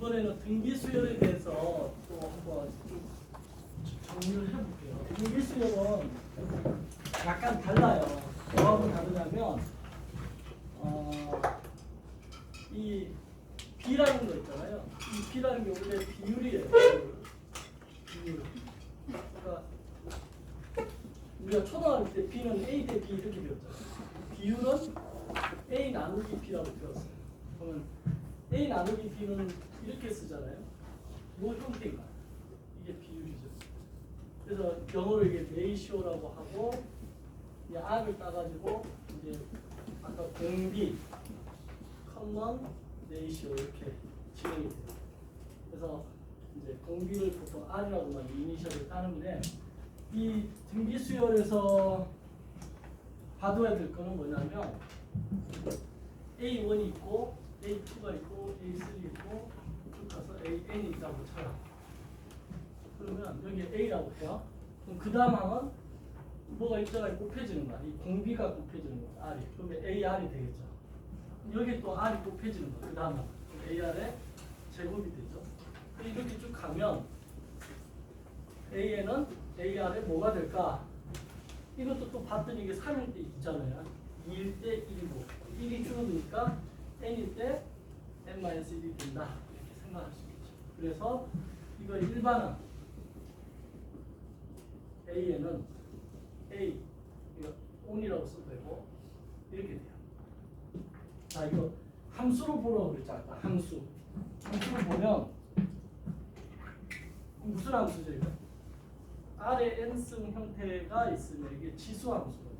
이번에는 등비 수열에 대해서 또 한번 좀 정리를 해볼게요. 등비 수열은 약간 달라요. 뭐하고 다르냐면 이 B라는 거 있잖아요. 이 B라는 게 원래 비율이에요. 비율. 그러니까 우리가 초등학교 때 B는 A 대 B 이렇게 배웠잖아요. 비율은 A 나누기 B라고 배웠어요. 그러면 A 나누기 B는 이렇게 쓰잖아요. 뭐 형태인가? 이게 비율이죠. 그래서 영어로 이게 레이시오라고 하고 이제 R을 따가지고 이제 아까 공비, 커먼, 레이시오 이렇게 진행이 돼요. 그래서 이제 공비를 보통 R이라고만 이니셜을 따는데 이 등비 수열에서 봐둬야 될 거는 뭐냐면 A1이 있고 A2가 있고 A3 있고 쭉 가서 AN이 있다고 쳐요. 그러면 여기 A라고 해요. 그럼 그 다음 항은 뭐가 있다가 곱해지는 거야. 이 공비가 곱해지는 거야. R이. 그러면 AR이 되겠죠. 여기 또 R이 곱해지는 거야. 그 다음 항. AR의 제곱이 되죠. 이렇게 쭉 가면 AN은 AR에 뭐가 될까? 이것도 또 봤더니 이게 3일 때 있잖아요. 2일 때 1이고 1이 줄어드니까 n일 때 n-1이 된다. 이렇게 생각할 수 있죠. 그래서 이거 일반항 a는 a 이거 on이라고 써도 되고 이렇게 돼요. 자, 이거 함수로 보라고 그랬잖아. 함수로 보면 무슨 함수죠 이거? R의 n승 형태가 있으면 이게 지수함수거든요.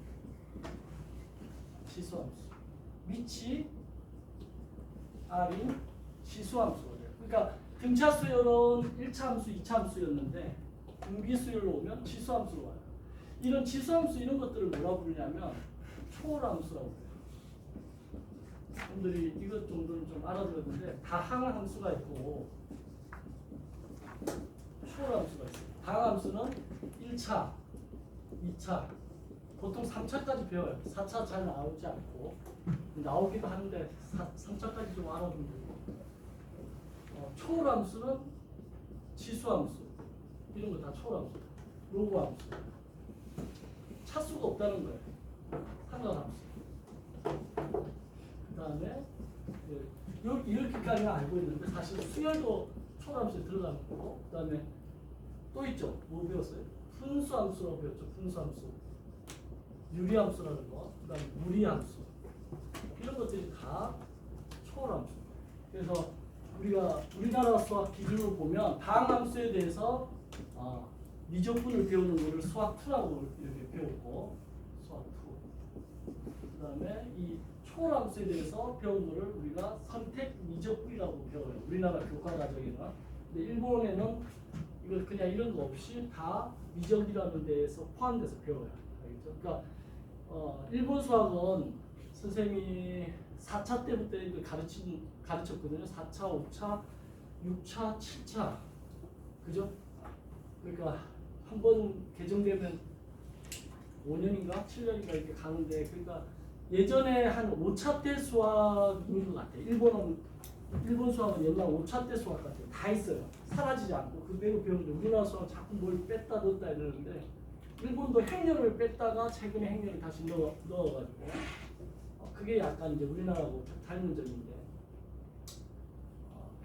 지수함수. 위치 R이 지수함수거든요. 그러니까 등차 수열은 1차 함수, 2차 함수였는데 등비 수열로 오면 지수함수로 와요. 이런 지수함수 이런 것들을 뭐라 부르냐면 초월함수라고 해요. 여러분들이 이것 정도는 좀 알아들었는데 다항함수가 있고 초월함수가 있어요. 다항함수는 1차, 2차, 보통 3차까지 배워요. 4차 잘 나오지 않고 나오기도 하는데 3차까지 좀 알아두면 되고 초월함수는 지수함수 이런 거 다 초월함수, 로그함수 차수가 없다는 거예요. 삼각함수. 그 다음에 이렇게까지는 알고 있는데 사실 수열도 초월함수에 들어가는 거고 그 다음에 또 있죠. 뭐 배웠어요? 분수함수라고 배웠죠. 분수함수. 유리함수라는 거, 그 다음에 무리함수. 이런 것들이 다 초월함수. 그래서 우리가 우리나라 수학 기준으로 보면 다항함수에 대해서 미적분을 배우는 거를 수학 2라고 이렇게 배웠고 수학 2. 그 다음에 이 초월함수에 대해서 배운 거를 우리가 선택 미적분이라고 배워요. 우리나라 교과 과정에는. 근데 일본에는 이걸 그냥 이런 거 없이 다 미적이라는 데에서 포함돼서 배워요. 알겠죠? 그러니까 일본 수학은 선생님이 4차 때부터 이걸 가르쳤거든요. 4차, 5차, 6차, 7차. 그죠? 그러니까 한 번 개정되면 5년인가 7년인가 이렇게 가는데 그러니까 예전에 한 5차 때 수학인 것 같아요. 일본 수학은 옛날 5차 때 수학 같아요. 다 있어요. 사라지지 않고 그대로 배우는데 우리나라 수학은 자꾸 뭘 뺐다 넣었다 이러는데 일본도 행렬을 뺐다가 최근에 행렬을 다시 넣어가지고 그게 약간 이제 우리나라하고 닮은 점인데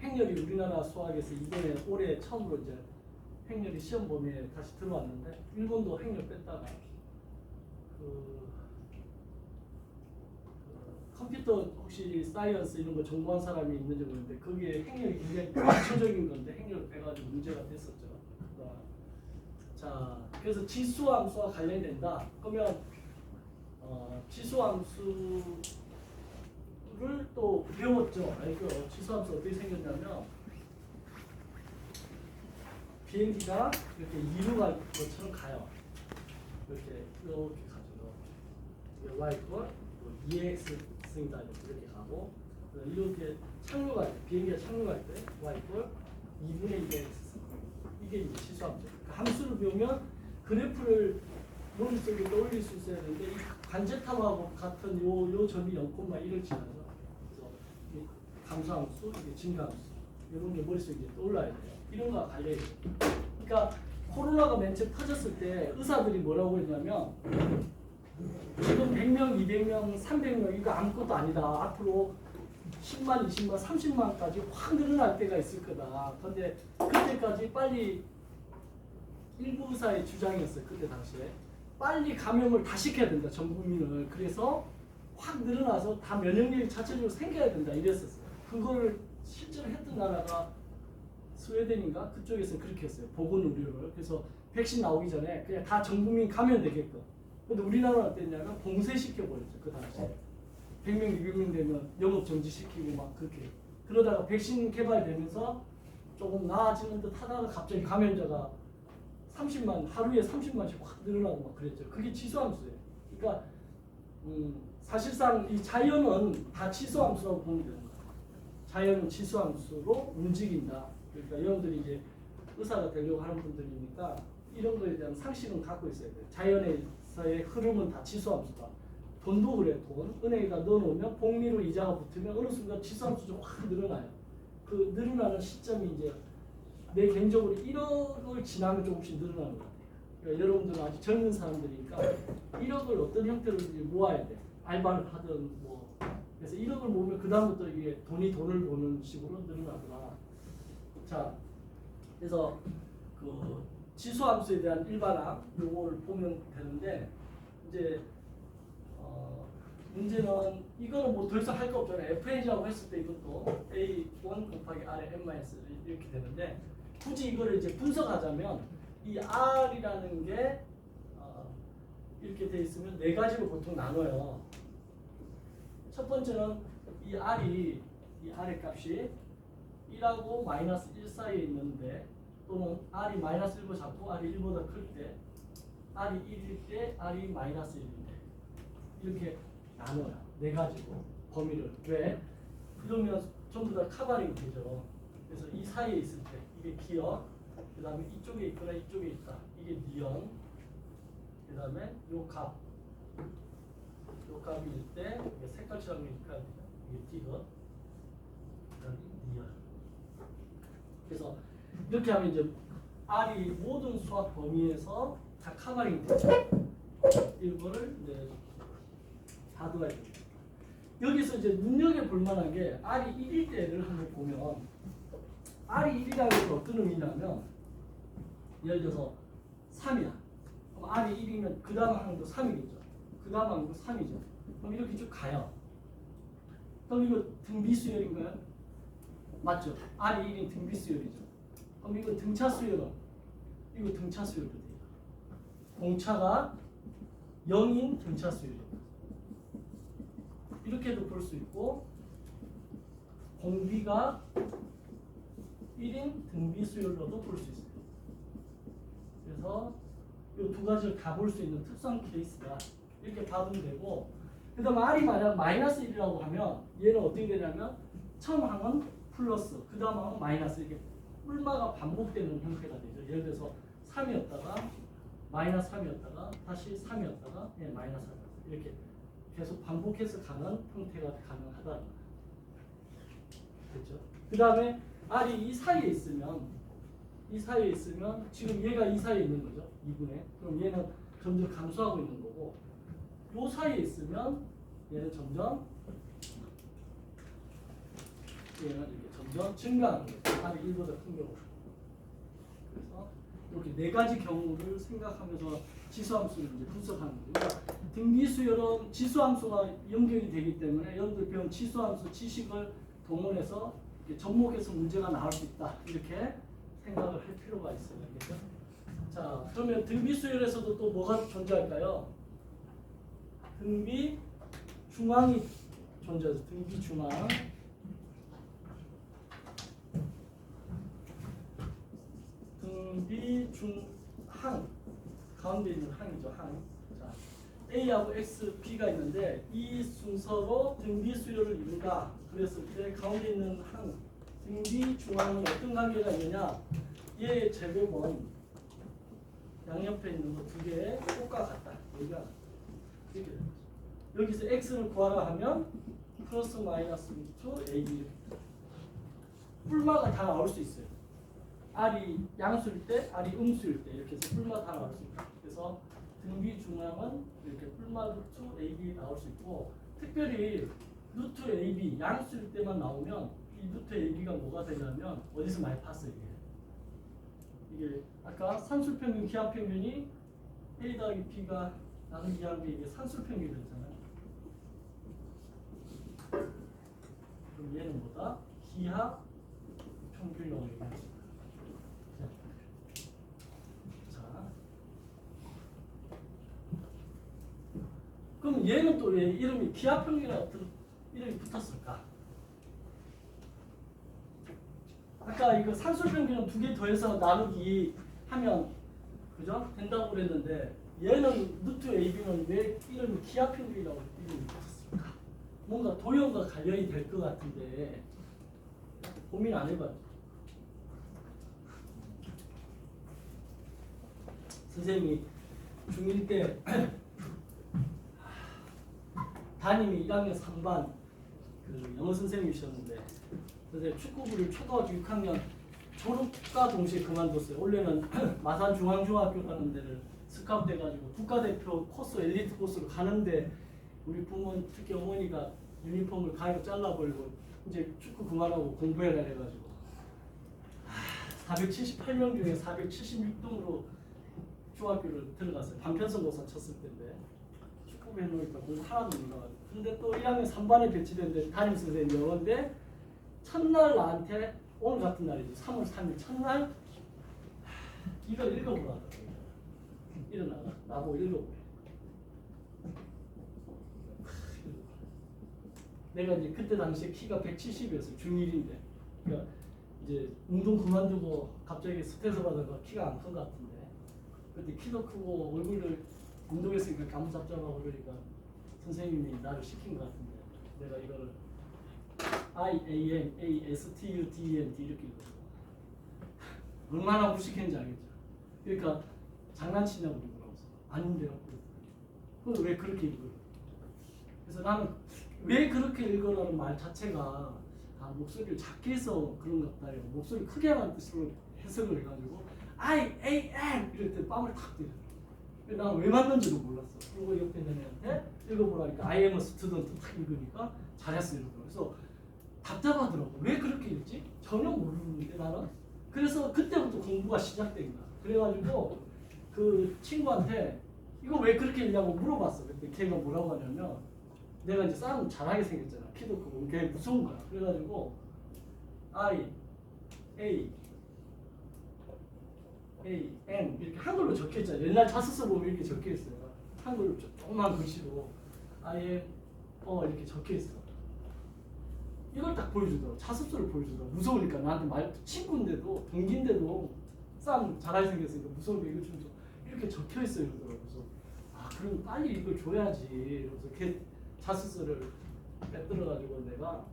행렬이 우리나라 수학에서 이번에 올해 처음으로 이제 행렬이 시험 범위에 다시 들어왔는데 일본도 행렬 뺐다가 컴퓨터 혹시 사이언스 이런 거 전공한 사람이 있는지 모르는데 거기에 행렬이 굉장히 기초적인 건데 행렬을 빼가지고 문제가 됐었죠. 자, 그래서 지수함수와 관련된다. 그러면 지수함수를 또 배웠죠. 알죠? 지수함수 어떻게 생겼냐면 비행기가 이렇게 이루 갈 것처럼 가요. 이렇게 가죠. y꼴 2x승이다 이렇게 가고 이렇게 착륙할 때 비행기가 착륙할 때 y꼴 2분의 2x 이게 이제 지수함수. 그러니까 함수를 배우면 그래프를 머릿속에 떠올릴 수 있어야 되는데 이 관제탑하고 같은 요 점이 0,1을 지나서 그래서 감소함수, 이게 증가함수. 이런 게 머릿속에 떠올라야 돼요. 이런 거와 관련이 돼요. 그러니까 코로나가 맨 처음 터졌을 때 의사들이 뭐라고 했냐면 지금 100명, 200명, 300명 이거 아무것도 아니다. 앞으로 10만, 20만, 30만까지 확 늘어날 때가 있을 거다. 그런데 그때까지 빨리 일부 의사의 주장이었어요. 그때 당시에. 빨리 감염을 다 시켜야 된다. 전 국민을. 그래서 확 늘어나서 다 면역력이 자체적으로 생겨야 된다. 이랬었어요. 그거를 실제로 했던 나라가 스웨덴인가? 그쪽에서 그렇게 했어요. 보건 의료를. 그래서 백신 나오기 전에 그냥 다 전 국민 감염되게끔. 근데 우리나라는 어땠냐면 봉쇄시켜버렸죠. 그 당시에. 100명, 200명 되면 영업 정지시키고 막 그렇게. 그러다가 백신 개발되면서 조금 나아지는 듯 하다가 갑자기 감염자가 30만, 하루에 30만씩 확 늘어나고 막 그랬죠. 그게 치수함수예요. 그러니까 사실상 이 자연은 다 치수함수라고 보면 되는 거예요. 자연은 치수함수로 움직인다. 그러니까 여러분들이 이제 의사가 되려고 하는 분들이니까 이런 거에 대한 상식은 갖고 있어야 돼요. 자연에서의 흐름은 다 치수함수다. 돈도 그래. 돈 은행에다 넣어놓으면 복리로 이자가 붙으면 어느 순간 치수함수가 확 늘어나요. 그 늘어나는 시점이 이제 내 개인적으로 1억을 지나면 조금씩 늘어나는 것 같아요. 그러니까 여러분들은 아직 젊은 사람들이니까 1억을 어떤 형태로 모아야 돼. 알바를 하든 뭐. 그래서 1억을 모으면 그 다음부터 이게 돈이 돈을 버는 식으로 늘어나더라. 자, 그래서 그 지수함수에 대한 일반항 요걸 보면 되는데 이제 문제는 이거는 뭐 더 이상 할 거 없잖아요. FN이라고 했을 때 이것도 A1 곱하기 R의 n-1 이렇게 되는데 굳이 이거를 이제 분석하자면 이 R이라는 게 이렇게 돼 있으면 네 가지로 보통 나눠요. 첫 번째는 이 R의 값이 1하고 마이너스 1 사이에 있는데 또는 R이 마이너스 1보다 작고 R이 1보다 클 때 R이 1일 때 R이 마이너스 1일 때 이렇게 나눠요. 네 가지로 범위를. 왜? 그러면 전부 다 카바링 되죠. 그래서 이 사이에 있을 때 이게 기억, 그 다음에 이쪽에 있거나 이쪽에 있다. 이게 니언, 그 다음에 요 값, 요 값일 때 이게 색깔처럼 이렇게 이게 디귿, 그 다음에 니언. 그래서 이렇게 하면 이제 R이 모든 수학 범위에서 다 카바링 되죠. 이거를 이제 다 들어야 됩니다. 여기서 이제 눈여겨볼 만한 게 R이 1일 때를 한번 보면 R이 1이라는 건 어떤 의미냐면 예를 들어서 3이야. 그럼 R이 1이면 그 다음 항도 3이겠죠. 그 다음 항도 3이죠. 그럼 이렇게 쭉 가요. 그럼 이거 등비수열인가요? 맞죠? R이 1인 등비수열이죠. 그럼 이거 등차수열은? 이거 등차수열로 돼요. 공차가 0인 등차수열이에요. 이렇게도 볼 수 있고 공비가 1인 등비수열로도 볼 수 있어요. 그래서 이 두 가지를 다 볼 수 있는 특수한 케이스가 이렇게 받으면 되고 그 다음 R이 만약 마이너스 1이라고 하면 얘는 어떻게 되냐면 처음 항은 플러스 그 다음 항은 마이너스 이렇게 뿔마가 반복되는 형태가 되죠. 예를 들어서 3이었다가 마이너스 3이었다가 다시 3이었다가 마이너스 3 이렇게 계속 반복해서 가는 형태가 가능하다. 그렇죠? 그 다음에 R이 이 사이에 있으면 지금 얘가 이 사이에 있는 거죠. 2분의. 그럼 얘는 점점 감소하고 있는 거고 요 사이에 있으면 얘는 점점 증가하는 거예요. R이 1보다 큰 경우. 그래서 이렇게 네 가지 경우를 생각하면서 지수함수를 이제 분석하는 거예요. 그러니까 등비수열은 지수함수가 연결이 되기 때문에 여러분들 배운 지수함수 지식을 동원해서 접목해서 문제가 나올 수 있다. 이렇게 생각을 할 필요가 있어요. 알겠죠? 자, 그러면 등비수열에서도 또 뭐가 존재할까요? 등비 중앙이 존재하죠. 등비 중앙. 등비 중항. 가운데 있는 항이죠. 항. 자, A하고 X, B가 있는데 이 순서로 등비수열을 이룬다. 그랬을 때 가운데 있는 항, 등비 중앙이 어떤 관계가 있느냐? 얘의 제곱은 양옆에 있는 거 두 개의 꽃과 같다. 얘가 이렇게 됩니다. 여기서 X를 구하라 하면 플러스 마이너스 루트 A 뿔마가 다 나올 수 있어요. R이 양수일 때, R이 음수일 때 이렇게 해서 뿔마 다 나올 수 있다. 그래서 등비 중앙은 이렇게 뿔마 루트 AB 나올 수 있고, 특별히 루트 AB 양수일 때만 나오면 이 루트 AB가 뭐가 되냐면 어디서 많이 봤어요 이게 아까 산술평균 기하평균이 A 더하기 B가 나누기 한 게 이게 산술평균이었잖아요. 그럼 얘는 뭐다? 기하 평균이라고 얘기하죠. 자, 그럼 얘는 또 왜 이름이 기하 평균이라고 이름이 붙었을까? 아까 이거 산술평균은 두 개 더해서 나누기 하면 그죠? 된다고 그랬는데 얘는 루트 AB는 왜 이름이 기하평균이라고 이름이 붙었을까? 뭔가 도형과 관련이 될 것 같은데 고민 안 해봐요. 선생님이 중1 때 담임이 1학년 3반 그 영어 선생님이셨는데 선생님 축구부를 초등학교 6학년 졸업과 동시에 그만뒀어요. 원래는 마산 중앙중학교 가는 데를 스카우트 돼가지고 국가대표 코스 엘리트 코스로 가는데 우리 부모 특히 어머니가 유니폼을 가위로 잘라버리고 이제 축구 그만하고 공부해라 해가지고 478명 중에 476등으로 중학교를 들어갔어요. 반편성고사 쳤을 때인데 축구부 해놓으니까 공부 하나도 못 나가지고 근데 또 1학년 3반에 배치됐는데 담임선생님 영어인데 첫날 나한테 오늘 같은 날이죠. 3월 3일 첫날 이걸 읽어보라. 일어나가 나보고 읽어보래. 내가 이제 그때 당시에 키가 170이었어요. 중1인데 그러니까 이제 운동 그만두고 갑자기 스트레스 받아서 키가 안 큰 것 같은데 그때 키도 크고 얼굴을 운동했으니까 가무잡잡하고 그러니까 선생님이 나를 시킨 것 같은데 내가 이거를 IAMASTUDENT 이렇게 읽었어. 얼마나 무식했는지 알겠죠. 그러니까 장난치냐고 그러더라고. 아닌데요. 그럼 왜 그렇게 읽어요? 그래서 나는 왜 그렇게 읽어라는 말 자체가 목소리를 작게 해서 그런 것 같다. 목소리 크게 하라는 뜻으로 해석을 해가지고 IAM 이럴 때 뺨을 탁 때려. 나는 왜 맞는지도 몰랐어. 그리고 옆에 있는 애한테 읽어보라니까 I am a student 탁 읽으니까 잘했어 이러더라고. 그래서 답답하더라고. 왜 그렇게 읽지? 전혀 모르는데 나는. 그래서 그때부터 공부가 시작된 거야. 그래가지고 그 친구한테 이거 왜 그렇게 읽냐고 물어봤어. 근데 걔가 뭐라고 하냐면 내가 이제 싸움 잘하게 생겼잖아. 키도 크고 걔 무서운 거야. 그래가지고 I, A, A, M 이렇게 한글로 적혀있잖아. 옛날 자습서 보면 이렇게 적혀있어요. 한글로 조그만 글씨로 I, M, 이렇게 적혀있어. 이걸 딱 보여주더라고. 자습서를 보여주더라고. 무서우니까 나한테 말 친구인데도 동기인데도 싸움 잘하게 생겼으니까 무서우니까 이거 좀 이렇게 적혀있어요. 그러더라고. 그래서 그럼 빨리 이걸 줘야지. 그래서 걔 자습서를 빼들어가지고 내가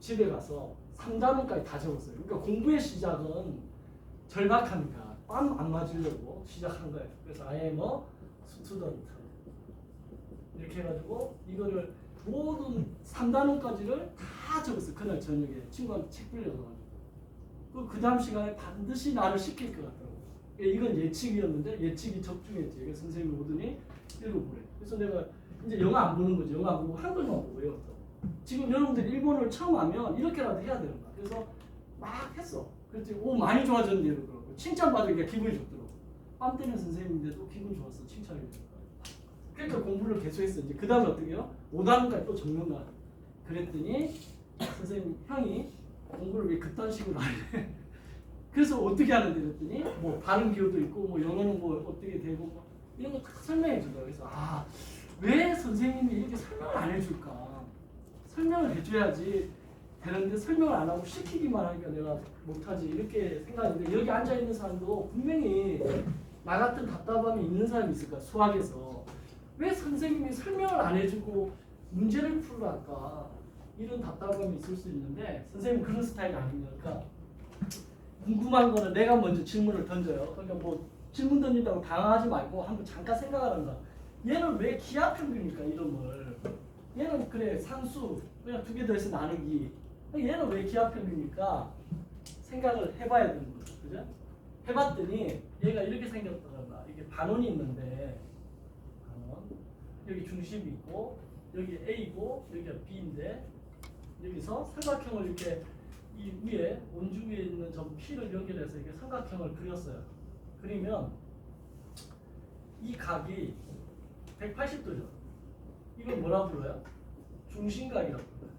집에 가서 3단원까지 다 적었어요. 그러니까 공부의 시작은 절박하니까 빰 안 맞으려고 시작한 거예요. 그래서 I am a student 이렇게 해가지고 이거를 모든 3단원까지를 다 적었어요. 그날 저녁에 친구한테 책 빌려가지고 그 다음 시간에 반드시 나를 시킬 것 같더라고요. 이건 예측이었는데 예측이 적중했지. 그래서 선생님이 오더니 읽어보래. 그래서 내가 이제 영어 안 보는 거지. 영어 안 보고 한글만 보고 외웠어. 지금 여러분들 일본어를 처음 하면 이렇게라도 해야 되는 거야. 그래서 막 했어. 그랬더니 많이 좋아졌는데 이러더라고. 칭찬받으니까 기분이 좋더라고. 빰 때는 선생님인데도 기분 좋았어. 칭찬이 되니까. 그러니까 공부를 계속했어. 이제 그 다음에 어떻게 해요? 5단원까지 또 적는 거야. 그랬더니 선생님 형이 공부를 왜 그딴 식으로 하래? 그래서 어떻게 하는데 그랬더니 뭐 발음 기호도 있고 뭐 영어는 뭐 어떻게 되고 뭐 이런 거 다 설명해 주더라고. 그래서 왜 선생님이 이렇게 설명을 안 해줄까? 설명을 해줘야지 되는데 설명을 안 하고 시키기만 하니까 내가 못하지 이렇게 생각했는데 여기 앉아있는 사람도 분명히 나 같은 답답함이 있는 사람이 있을 거야. 수학에서 왜 선생님이 설명을 안 해주고 문제를 풀어할까? 이런 답답함이 있을 수 있는데 선생님은 그런 스타일이 아닙니다. 그러니까 궁금한 거는 내가 먼저 질문을 던져요. 그러니까 뭐 질문 던진다고 당황하지 말고 한번 잠깐 생각하는 거야. 얘는 왜 기하평균일까 이름을? 얘는 그래 상수 그냥 두 개 더해서 나누기. 얘는 왜 기하평균일까? 생각을 해봐야 되는 거죠. 그죠? 해봤더니 얘가 이렇게 생겼더라. 이게 반원이 있는데 반원 여기 중심이 있고 여기 A고 여기가 B인데 여기서 삼각형을 이렇게 이 위에 원주 위에 있는 점 P를 연결해서 이렇게 삼각형을 그렸어요. 그리면 이 각이 180도죠. 이걸 뭐라 불러요? 중심각이라고 불러요.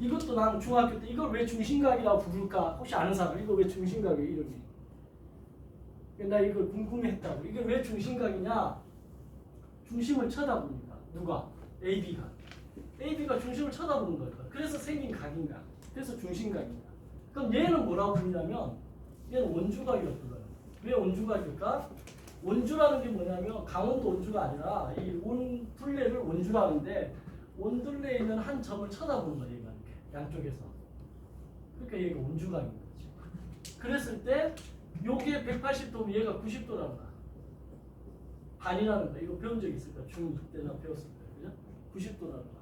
이것도 나는 중학교 때 이걸 왜 중심각이라고 부를까? 혹시 아는 사람? 이거 왜 중심각이에요? 이름이. 나 이걸 궁금해했다고. 이게 왜 중심각이냐? 중심을 쳐다보니까. 누가? AB가. AB가 중심을 쳐다보는 거예요. 그래서 생긴 각인가. 그래서 중심각인가. 그럼 얘는 뭐라고 부르냐면 얘는 원주각이라고 불러요. 왜 원주각일까? 원주라는 게 뭐냐면 강원도 원주가 아니라 이 원둘레를 원주라는데 원둘레에 있는 한 점을 쳐다보는 거예요. 얘가 이렇게 양쪽에서. 그러니까 얘가 원주각인 거지. 그랬을 때 요게 180도면 얘가 90도라는 거야. 반이라는 거야. 이거 배운 적 있을 거야. 중2 때나 배웠을 거야. 그죠? 90도라는 거야.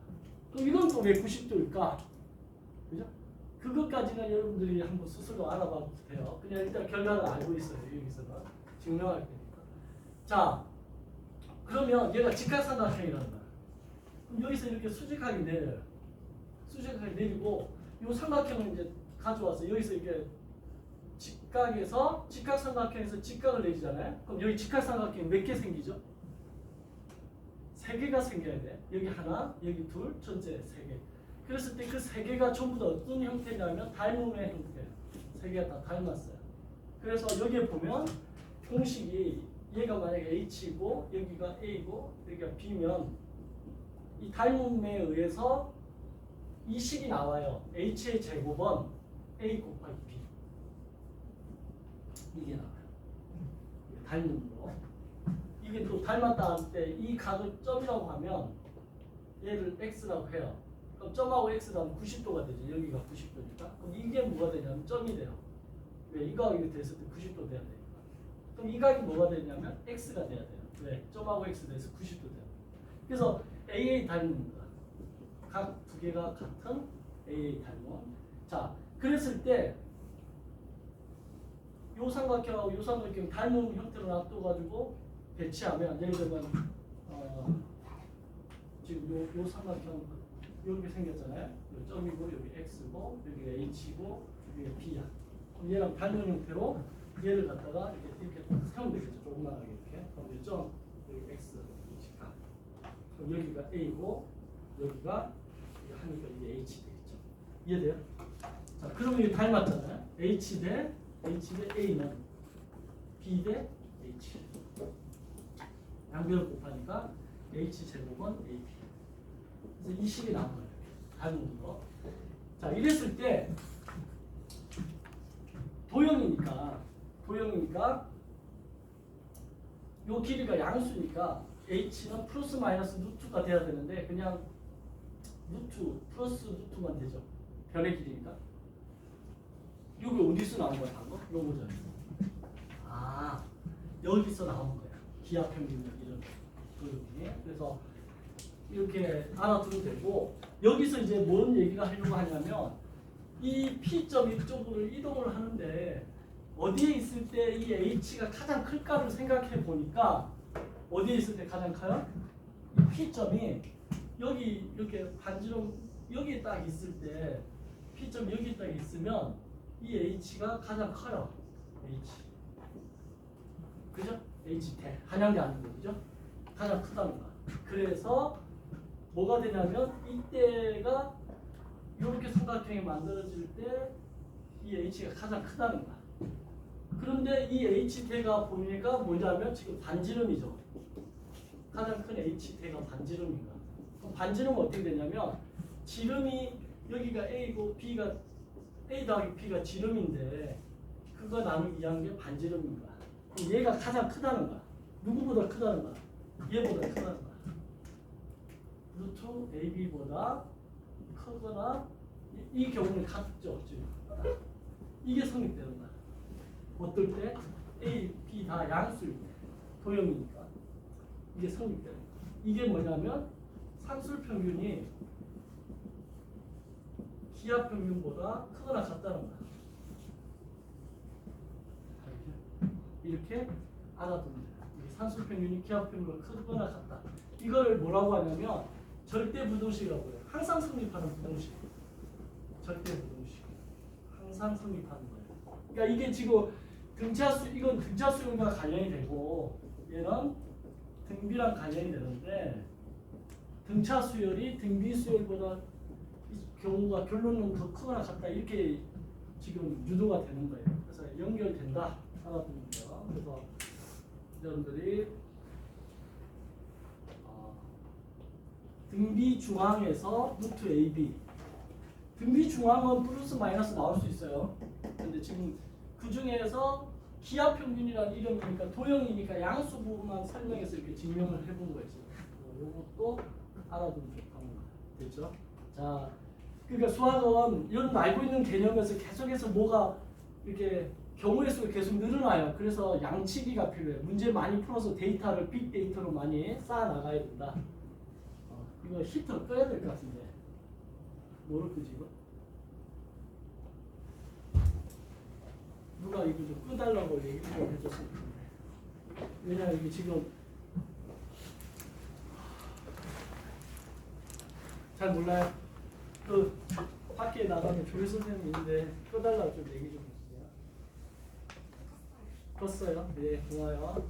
그럼 이건 또 왜 90도일까? 그죠? 그것까지는 여러분들이 한번 스스로 알아봐도 돼요. 그냥 일단 결과를 알고 있어요. 여기서는 증명할 테니까. 자, 그러면 얘가 직각삼각형이라는 거야. 그럼 여기서 이렇게 수직하게 내려요. 수직하게 내리고 이 삼각형을 이제 가져와서 여기서 이게 직각에서 직각삼각형에서 직각을 내리잖아요. 그럼 여기 직각삼각형이 몇 개 생기죠? 3개가 생겨야 돼. 여기 하나, 여기 둘, 전체 3개. 그랬을 때 그 3개가 전부 다 어떤 형태냐면 닮음의 형태예요. 3개가 다 닮았어요. 그래서 여기에 보면 공식이 얘가 만약에 H이고 여기가 A고 여기가 B면 이 닮음에 의해서 이 식이 나와요. H의 제곱은 A 곱하기 B. 이게 나와요. 닮음으로. 이게 또 닮았다 할 때 이 각을 점이라고 하면 얘를 X라고 해요. 그럼 점하고 X라면 90도가 되죠. 여기가 90도니까. 그럼 이게 뭐가 되냐면 점이 돼요. 왜? 이거하고 이거 됐을 때 90도 돼야 돼요. 그럼 이 각이 뭐가 되냐면 X가 돼야 돼요. 왜? 점하고 X 돼서 90도 돼요. 그래서 AA 닮음입니다. 각 두 개가 같은 AA 닮음. 자, 그랬을 때 요 삼각형하고 요 삼각형 닮은 형태로 놔둬가지고 배치하면 예를 들면 지금 요 삼각형 이렇게 생겼잖아요. 요 점이고 여기 X고 여기가 H고 여기가 B야. 그럼 얘랑 닮은 형태로 얘를 갖다가 이렇게 세우면 되겠죠. 조그만하게 이렇게. 그럼 이 점 여기 X 직각. 그럼 여기가 A고 여기가 하니까 이게 H 되겠죠. 이해돼요? 자, 그러면 이게 닮았잖아요. H 대 A는 B 대 H. 양변을 곱하니까 H 제곱은 AB. 그래서 이 식이 나온 거예요. 닮은 거. 자, 이랬을 때 도형이니까 요 길이가 양수니까 H는 플러스 마이너스 루트가 돼야 되는데 그냥 루트 플러스 루트만 되죠. 변의 길이니까. 이게 어디서 나온 거야? 방금? 요거죠. 아, 여기서 나온 거야. 기하 평균 이런 도형이. 그래서 이렇게 알아두면 되고 여기서 이제 뭔 얘기가 하려고 하냐면 이 P점 이쪽으로 이동을 하는데 어디에 있을 때 이 H가 가장 클까를 생각해 보니까 어디에 있을 때 가장 커요? 이 P점이 여기 이렇게 반지름 여기에 딱 있을 때 P점 여기 딱 있으면 이 H가 가장 커요. H. 그죠? H대. 한양대 아니고 그죠? 가장 크다는 거야. 그래서 뭐가 되냐면 이때가 이렇게 삼각형이 만들어질 때 이 H가 가장 크다는 거야. 그런데 이 H대가 보니까 뭐냐면 지금 반지름이죠. 가장 큰 H대가 반지름인 거야. 그럼 반지름은 어떻게 되냐면 지름이 여기가 A고 B가 A 더하기 B가 지름인데 그거 나누기 2한 게 반지름인 거야. 그럼 얘가 가장 크다는 거야. 누구보다 크다는 거야. 얘보다 크다는 거야. 루트 AB보다 크거나 이 경우는 같죠. 지금. 이게 성립되는 거야. 어떨 때? A, B 다 양수일 때. 도형이니까. 이게 성립되는 거야. 이게 뭐냐면 산술평균이 기하평균보다 크거나 같다는 거야. 이렇게 알아두면 돼요. 이 산술평균이 기하평균과 크거나 같다. 이걸 뭐라고 하냐면 절대 부등식이라고 해요. 항상 성립하는 부등식. 절대 부등식. 항상 성립하는 거예요. 그러니까 이게 지금 이건 등차 수용과 관련이 되고 얘는 등비랑 관련이 되는데 등차 수열이 등비 수열보다 경우가 결론은 더 크거나 같다 이렇게 지금 유도가 되는 거예요. 그래서 연결된다 알아두면 돼요. 그래서 여러분들이 등비 중앙에서 루트 AB 등비 중앙은 플러스 마이너스 나올 수 있어요. 근데 지금 그 중에서 기하평균이라는 이름이니까 도형이니까 양수 부분만 설명해서 이렇게 증명을 해본 거지. 이것도 알아두면 좋다는 거 됐죠? 자, 그러니까 수학은 이런 알고 있는 개념에서 계속해서 뭐가 이렇게 경우의 수가 계속 늘어나요. 그래서 양치기가 필요해요. 문제 많이 풀어서 데이터를 빅데이터로 많이 쌓아 나가야 된다. 이거 히터 꺼야 될 것 같은데 뭐를 끄지 이거? 누가 이거 좀 끄달라고 얘기 좀 해줬으면 좋겠는데. 왜냐면 이게 지금 잘 몰라요. 그 밖에 나가면 조리 선생님이 있는데 끄달라고 좀 얘기 좀 해주세요. 껐어요? 네, 좋아요.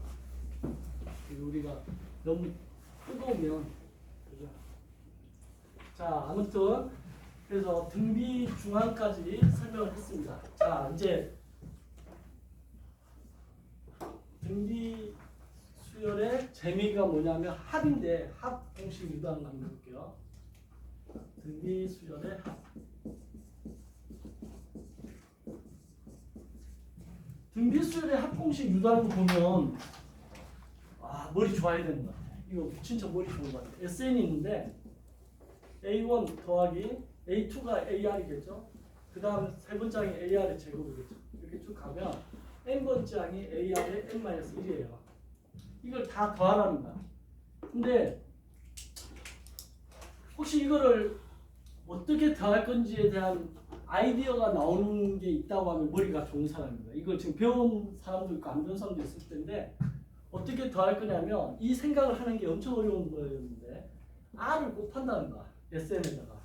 우리가 너무 뜨거우면 그죠? 자, 아무튼 그래서 등비 중앙까지 설명을 했습니다. 자, 이제 등비 수열의 재미가 뭐냐면 합인데 합 공식 유도하는 거 한번 볼게요. 등비 수열의 합. 등비 수열의 합 공식 유도하는 거 보면 머리 좋아야 되는 것 같아요. 이거 진짜 머리 좋은 것 같아요. SN이 있는데 A1 더하기 A2가 AR이겠죠. 그 다음 세 번째 항이 AR의 제곱이겠죠. 이렇게 쭉 가면 n번째 항이 AR의 n-1이에요. 이걸 다 더하라는 거야. 근데 혹시 이거를 어떻게 더할 건지에 대한 아이디어가 나오는 게 있다고 하면 머리가 좋은 사람입니다. 이걸 지금 배운 사람도 있고 안 배운 사람도 있을 텐데 어떻게 더할 거냐면 이 생각을 하는 게 엄청 어려운 거였는데 R을 곱한다는 거야. SN에다가.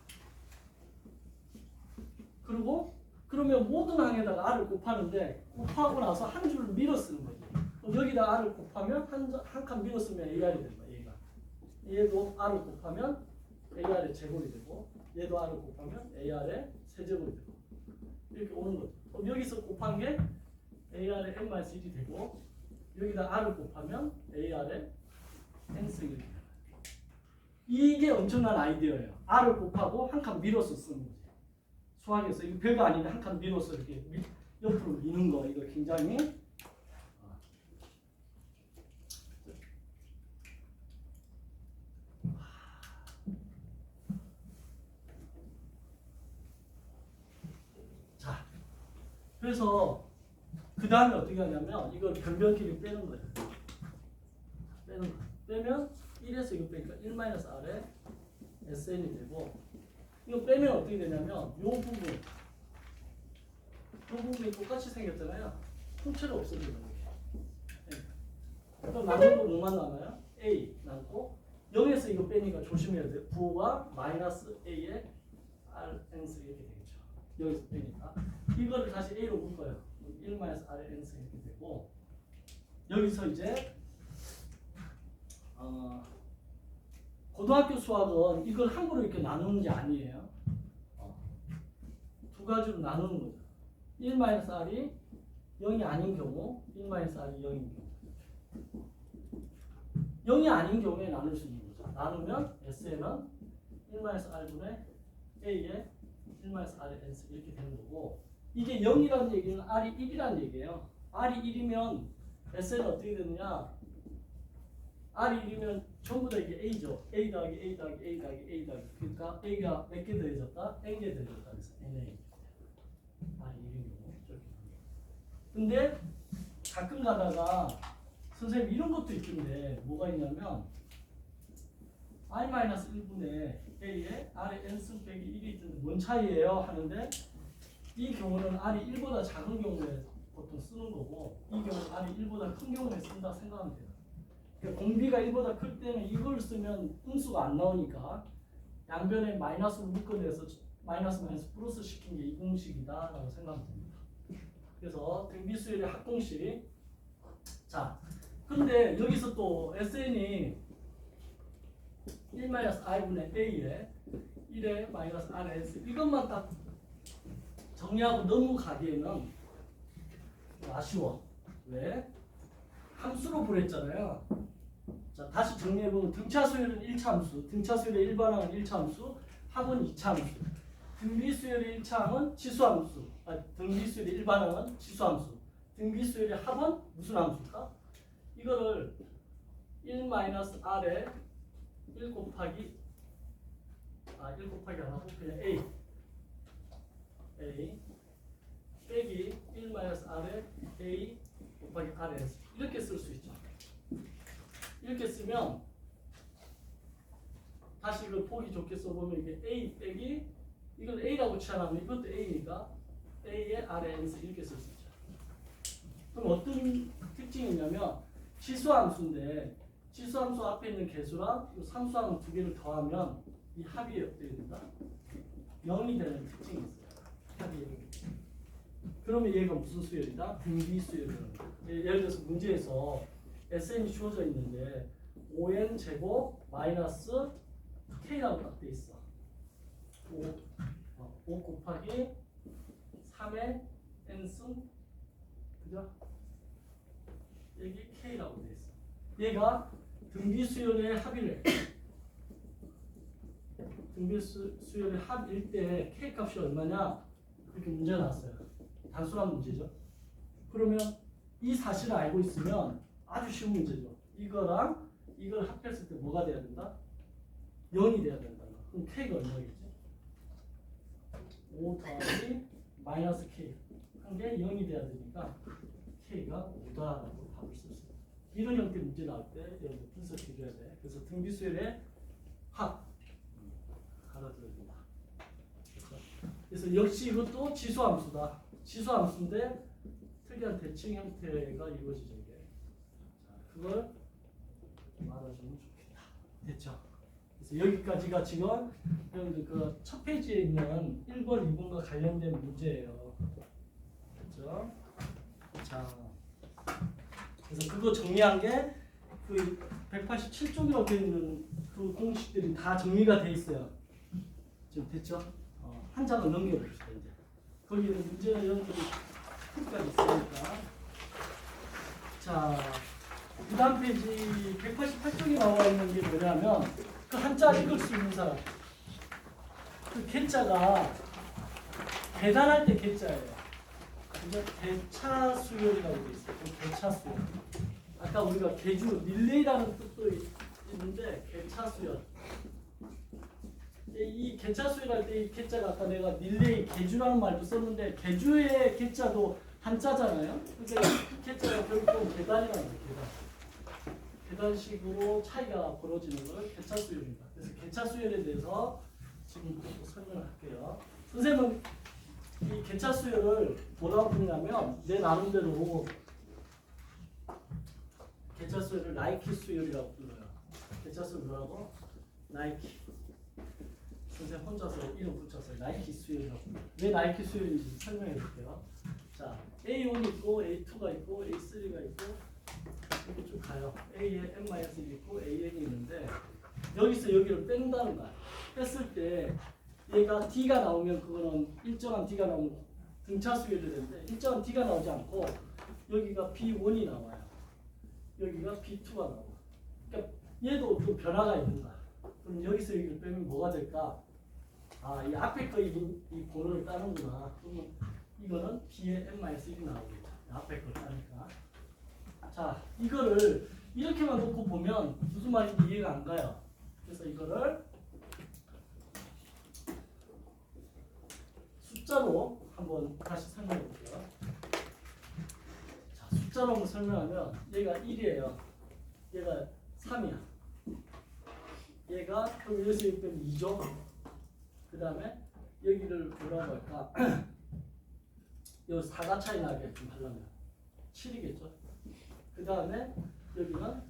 그리고 그러면 모든 항에다가 R을 곱하는데 곱하고 나서 한 줄을 밀어 쓰는 거지. 그럼 여기다 R을 곱하면 한 칸 밀어 쓰면 AR이 된다. 얘가. 얘도 R을 곱하면 AR의 제곱이 되고 얘도 R을 곱하면 AR의 세제곱이 되고 이렇게 오는 거죠. 그럼 여기서 곱한 게 AR의 n-1이 되고 여기다 R을 곱하면 AR의 n승이 됩니다. 이게 엄청난 아이디어예요. R을 곱하고 한 칸 밀어서 쓰는 거지. 수학에서 이거 별거 아닌데 한 칸 밀어서 이렇게 옆으로 미는 거 이거 굉장히 자 그래서 그 다음에 어떻게 하냐면 이걸 변변끼리 빼는 거예요. 빼면 1에서 이거 빼니까 1-R에 SN이 되고 이거 빼면 어떻게 되냐면 이 부분이 똑같이 생겼잖아요. 통째로 없어지는 거예요. 네. 그럼 남는 거 뭐만 남아요? A 남고 0에서 이거 빼니까 조심해야 돼요. 부호가 -A에 Rn승 이렇게 되겠죠. 여기서 빼니까 이거를 다시 A로 묶어요. 1-R의 n승 이렇게 되고 여기서 이제 고등학교 수학은 이걸 함부로 이렇게 나누는 게 아니에요. 두 가지로 나누는 거죠. 1-R이 0이 아닌 경우, 1-R이 0인 경우. 0이 아닌 경우에 나눌 수 있는 거죠. 나누면 S에는 1-R분의 A에 1-R의 N승 이렇게 되는 거고 이게 0이라는 얘기는 R이 1이라는 얘기예요. R이 1이면 S는 어떻게 되느냐? R이 1이면 전부 다 이게 A죠. A 더하기 A 더하기 A 더하기 A 더하기 그러니까 A가 몇 개 더해졌다? N개 더해졌다. 그래서 NA R이 1인 경우 저렇게 근데 가끔 가다가 선생님 이런 것도 있던데 뭐가 있냐면 R-1분의 A에 R의 N승 빼기 1이 있던데 뭔 차이예요? 하는데 이 경우는 R이 1보다 작은 경우에 보통 보통 쓰는 거고 이 경우 r이 1보다 큰 경우에 쓴다 생각하면 돼요. 그러니까 공비가 1보다 클 때는 이걸 쓰면 음수가 안 나오니까 양변에 마이너스를 묶어내서 마이너스 플러스 시킨 게 이 공식이다라고 생각하면 됩니다. 그래서 등비수열의 합공식. 자, 근데 여기서 또 SN이 1-i분의 a에 1에 마이너스 rs 이것만 딱 정리하고 너무 가기에는 아쉬워. 왜? 함수로 보냈잖아요. 자, 다시 정리해보면 등차수열은 1차 함수, 등차수열의 일반항은 1차 함수, 합은 2차 함수, 등비수열의 1차항은 치수함수, 등비수열의 일반항은 치수함수, 등비수열의 합은 무슨 함수일까? 이거를 1-r에 1 곱하기 안 하고 그냥 a 빼기 1-r에 a 곱하기 rs 이렇게 쓸 수 있죠. 이렇게 쓰면 다시 이걸 보기 좋게 써보면 이게 a 빼기 이걸 a라고 치환하면 이것도 a니까 a의 rns 이렇게 쓸 수 있죠. 그럼 어떤 특징이 있냐면 치수함수인데 치수함수 앞에 있는 개수랑 이 상수함 두 개를 더하면 이 합이 어떻게 된다? 0이 되는 특징이 있어요. 합이 0. 그러면 얘가 무슨 수열이다? 등비수열이라는 거예요. 예를 들어서 문제에서 SN이 주어져 있는데 5n 제곱 마이너스 k라고 딱 돼 있어. 5 곱하기 3의 n승 그죠? 여기 k라고 돼 있어. 얘가 등비수열의 합이래. 등비수열의 합일 때 k 값이 얼마냐? 이렇게 문제가 나왔어요. 단순한 문제죠. 그러면 이 사실을 알고 있으면 아주 쉬운 문제죠. 이거랑 이걸 합했을 때 뭐가 돼야 된다? 0이 돼야 된다. 그럼 k가 얼마겠지? 5 더하기 마이너스 k 한 게 0이 돼야 되니까 k가 5다라고 답을 쓸 수 있다. 이런 형태 문제 나올 때 여러분 분석해 줘야 돼. 그래서 등비수열의 합 알아들어야 된다. 그래서 역시 이것도 지수함수다. 지수함수인데 특이한 대칭 형태가 이루어지죠. 이게. 자, 그걸 좀 알아주면 좋겠다. 됐죠? 그래서 여기까지가 지금 여러분들 그 첫 페이지에 있는 1번, 2번과 관련된 문제예요. 그렇죠? 자, 그래서 그거 정리한 게 그 187쪽이라고 되어 있는 그 공식들이 다 정리가 돼 있어요. 지금 됐죠? 한 장을 넘겨봅시다. 이제 거기에 문제는 여러분들이 끝까지 있으니까. 자, 그 다음 페이지 188쪽에 나와 있는 게 뭐냐면 그 한자 읽을 수 있는 사람. 그 개자가 계산할 때 개자예요. 그죠? 개차 수열이라고 되어 있어요. 개차 수열. 아까 우리가 개주 릴레이라는 뜻도 있는데 개차 수열. 이 개차 수열할 때 이 개자가 아까 내가 릴레이 개주라는 말도 썼는데 개주의 개자도 한자잖아요. 그러니까 개자가 결국 계단이라는 거예요. 계단식으로 차이가 벌어지는 걸 개차 수열입니다. 그래서 개차 수열에 대해서 지금부터 설명을 할게요. 선생님은 이 개차 수열을 뭐라고 부르냐면 내 나름대로 개차 수열을 나이키 수열이라고 불러요. 개차 수열 뭐라고? 나이키. 선생님 혼자서 이름 붙였어요. 나이키 수열이라고. 왜 나이키 수열인지 설명해 볼게요. 자, A1이 있고 A2가 있고 A3가 있고 이렇게 쭉 가요. A에 n-1이 있고 AN이 있는데 여기서 여기를 뺀다는 거야. 뺐을 때 얘가 D가 나오면 그거는 일정한 D가 나오면 등차 수열이 되는데 일정한 D가 나오지 않고 여기가 B1이 나와요. 여기가 B2가 나와. 그러니까 얘도 또 변화가 있는 거야. 그럼 여기서 여기를 빼면 뭐가 될까? 아, 이 앞에 거 이 번호를 따는구나. 그러면 이거는 B의 n-1이 나오겠죠. 앞에 걸 따니까. 자, 이거를 이렇게만 놓고 보면 무슨 말인지 이해가 안 가요. 그래서 이거를 숫자로 한번 다시 설명해 볼게요. 자, 숫자로 한번 설명하면 얘가 1이에요. 얘가 3이야. 얘가 그럼 여기서 여기 빼면 2죠. 그 다음에 여기를 뭐라고 할까? 여기 4가 차이 나게 좀 하려면 7이겠죠. 그 다음에 여기는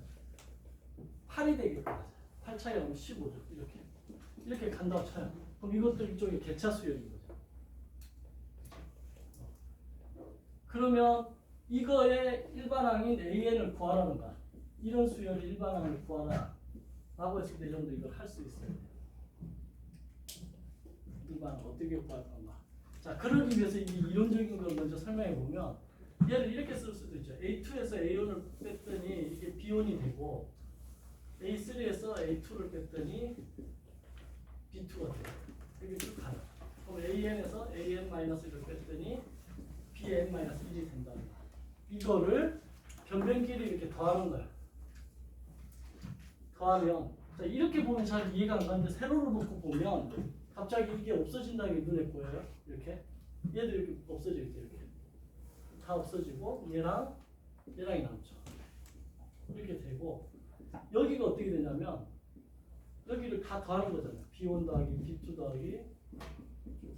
8이 되겠다. 8 차이 하면 15죠. 이렇게 간다고 쳐요. 그럼 이것도 일종의 개차 수열인 거죠. 그러면 이거의 일반항인 AN을 구하라는 거야. 이런 수열의 일반항을 구하라 라고 했을 때 여러분들 이걸 할 수 있어요. 일반항 어떻게 구할 건가. 자, 그러기 위해서 이 이론적인 걸 먼저 설명해 보면 얘를 이렇게 쓸 수도 있죠. A2에서 A1을 뺐더니 이게 B1이 되고 A3에서 A2를 뺐더니 B2가 돼요. 이게 쭉 가요. 그럼 AN에서 AN-1을 뺐더니 BN-1이 된다는 거야. 이거를 변변끼리 이렇게 더하는 거야. 더하면 자, 이렇게 보면 잘 이해가 안 가는데 세로로 놓고 보면 갑자기 이게 없어진다는 게 눈에 보여요. 이렇게 얘도 이렇게 없어지겠죠. 이렇게 다 없어지고 얘랑이 남죠. 이렇게 되고 여기가 어떻게 되냐면 여기를 다 더하는 거잖아요. B1 더하기 B2 더하기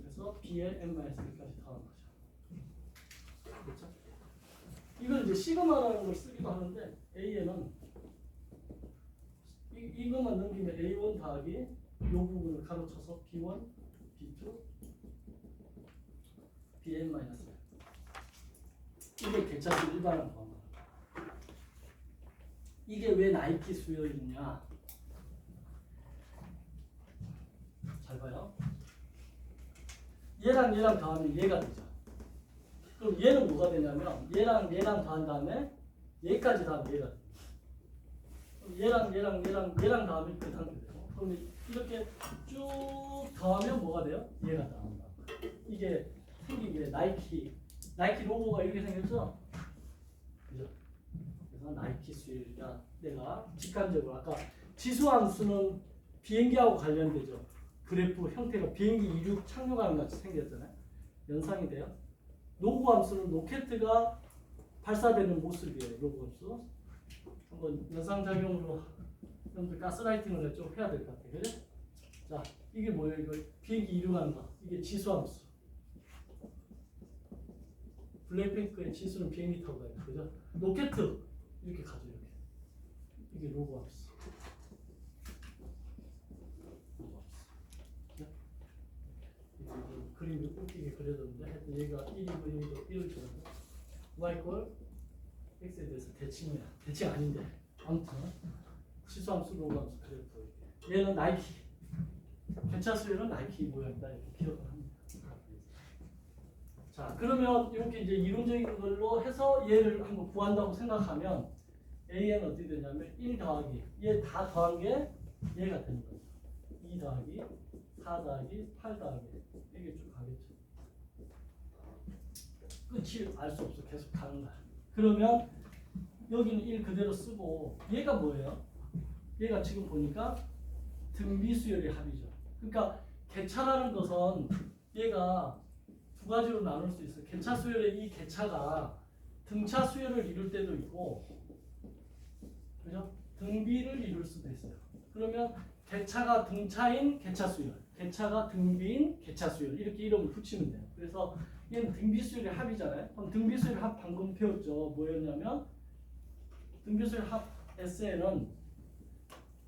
그래서 B의 n-1까지 더하는 거죠. 그렇죠? 이걸 이제 시그마라는 걸 쓰기도 하는데 A에는 이것만 넘기면 A1 더하기 이 부분을 가로쳐서 B1, B2, Bn-1 이게 개차수 일반항 구합니다. 이게 왜 나이키 수열이냐? 잘 봐요. 얘랑 더하면 얘가 되죠. 그럼 얘는 뭐가 되냐면 얘랑 더한 다음에 얘까지 더하면 얘가 돼요. 얘랑 더하면 그 단계 되고 그럼 이렇게 쭉 더하면 뭐가 돼요? 얘가 나온다. 이게 생긴 게 나이키 로고가 이렇게 생겼죠? 그죠? 그래서 나이키 수율이다. 내가 직관적으로 아까 지수함수는 비행기하고 관련되죠. 그래프 형태가 비행기 이륙 착륙하는 같이 생겼잖아요. 연상이 돼요. 로고 함수는 로켓가 발사되는 모습이에요. 로고 함수. 한번 연상작용으로 여러분들 가스라이팅을 좀 해야 될 것 같아요. 그죠? 자, 이게 뭐예요? 이거 비행기 이륙하는 거. 이게 지수함수. 블랙핑크의 지수는 비행기 타고 가요. 그죠? 로켓 이렇게 가죠. 이렇게. 이게 로고 함수. 그림이 웃기게 그려졌는데 하여튼 얘가 1이고 얘도 1을 주는데 y 꼴 x에 대해서 대칭이야. 대칭 아닌데 아무튼 치수함수 로그함수 그래프 얘는 나이키 개차수열은 나이키 모양이다 이렇게 기억을 합니다. 자, 그러면 이렇게 이제 이론적인 걸로 해서 얘를 한번 구한다고 생각하면 AN 어떻게 되냐면 1 더하기 얘 다 더한 게 얘가 되는 거죠. 2 더하기 4 더하기 8 더하기 이게 쭉 가겠죠. 끝이 알 수 없어. 계속 가는 거야. 그러면 여기는 1 그대로 쓰고 얘가 뭐예요? 얘가 지금 보니까 등비수열의 합이죠. 그러니까 개차라는 것은 얘가 두 가지로 나눌 수 있어요. 개차 수열의 이 개차가 등차 수열을 이룰 때도 있고 그죠? 등비를 이룰 수도 있어요. 그러면 개차가 등차인 개차 수열, 개차가 등비인 개차 수열 이렇게 이름을 붙이면 돼요. 그래서 얘는 등비수열의 합이잖아요. 그럼 등비수열의 합 방금 배웠죠. 뭐였냐면 등비수열 합 SN은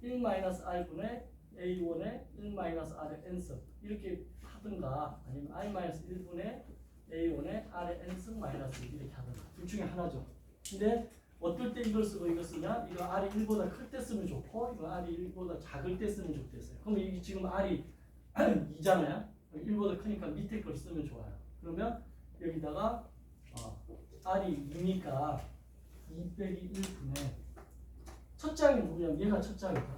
1-R분의 A1의 1-R의 n승 이렇게 하든가 아니면 I-1분의 A1의 R의 n승 마이너스 이렇게 하든가 둘 중에 하나죠. 근데 어떨 때 이걸 쓰고 이걸 쓰냐? 이거 R이 1보다 클 때 쓰면 좋고 이거 R이 1보다 작을 때 쓰면 좋겠어요. 그럼 이게 지금 R이 2잖아요. 1보다 크니까 밑에 걸 쓰면 좋아요. 그러면 여기다가 R이 2니까 2 빼기 1분의 첫 장이 뭐냐면 얘가 첫 장이다.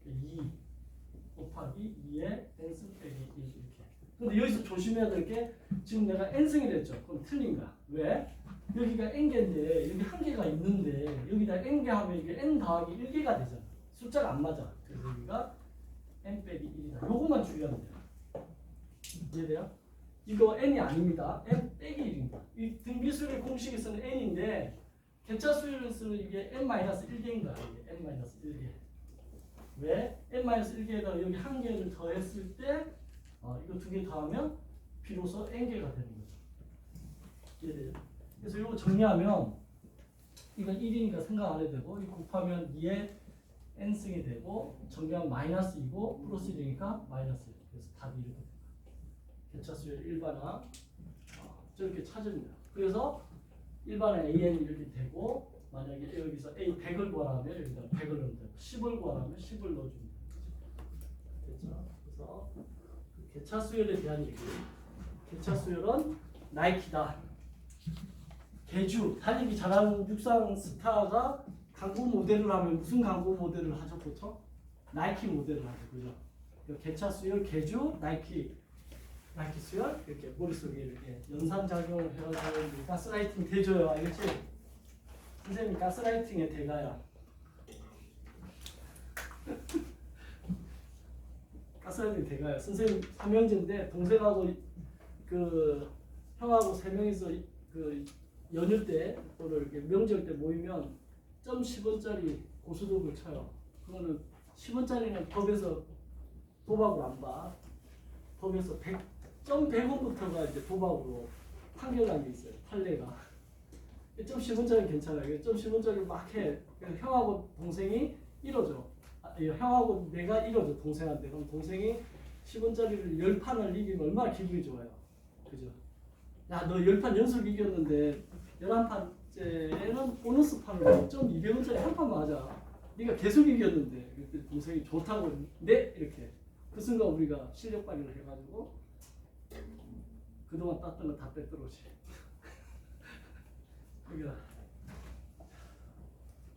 2 곱하기 2의 n승 빼기 1 이렇게. 근데 여기서 조심해야 될 게 지금 내가 n승이 됐죠. 그럼 틀린 거야. 왜? 여기가 n개인데 여기 한 개가 있는데 여기다 n개 하면 이게 n 더하기 1개가 되잖아. 숫자가 안 맞아. 그래서 여기가 n 빼기 1이다. 요것만 주의하면 돼요. 이해돼요? 이거 n이 아닙니다. n 빼기 1입니다. 이 등비수열의 공식에서는 n인데 개차수열에서는 이게 n-1개인 거야. 이게 n-1개. 왜? n-1개에다가 여기 한 개를 더했을 때 이거 두 개 더하면 비로소 n개가 되는 거죠. 이해돼요? 그래서 이거 정리하면 이건 1이니까 생각 안 해도 되고 이 곱하면 2에 n승이 되고 정비하면 마이너스 2고 플러스 1이니까 마이너스 1. 그래서 답이 이렇게 됩니다. 개차수열 일반항 저렇게 찾습니다. 그래서 일반항 AN이 이렇게 되고 만약에 여기서 A 100을 구하라면 여기다 100을 넣으면 되고 10을 구하라면 10을 넣어주면 되죠. 됐죠? 그래서 그 개차수열에 대한 얘기. 개차수열은 나이키다. 개주 달리기 잘하는 육상 스타가 광고 모델을 하면 무슨 광고 모델을 하죠 보통? 나이키 모델을 하죠, 그죠? 개차 수열, 개주, 나이키 수열 이렇게 머릿속에 이렇게 연산작용을 해가지고 가스라이팅 대줘요, 알겠지? 선생님 가스라이팅의 대가야. 가스라이팅 대가야. 선생님 삼형제인데 동생하고 그 형하고 세 명이서 그 연휴 때 또는 이렇게 명절 때 모이면 점 10원짜리 고스톱을 쳐요. 그거는 10원짜리는 법에서 도박으로 안 봐. 법에서 100점 100원부터가 이제 도박으로 판결난 게 있어요. 판례가. 점 10원짜리 괜찮아요. 점 10원짜리 막 해. 형하고 동생이 이러죠. 형하고 내가 이러죠. 동생한테. 그럼 동생이 10원짜리를 10판을 이기면 얼마나 기분이 좋아요. 그죠? 야, 너 10판 연속 이겼는데 11판째는 보너스 판을 좀 200원짜리 한 판 맞아. 네가 계속 이겼는데 그때 동생이 좋다고 네? 이렇게 그 순간 우리가 실력 발휘를 해가지고 그동안 땄던 거 다 빼들어오지. 그러니까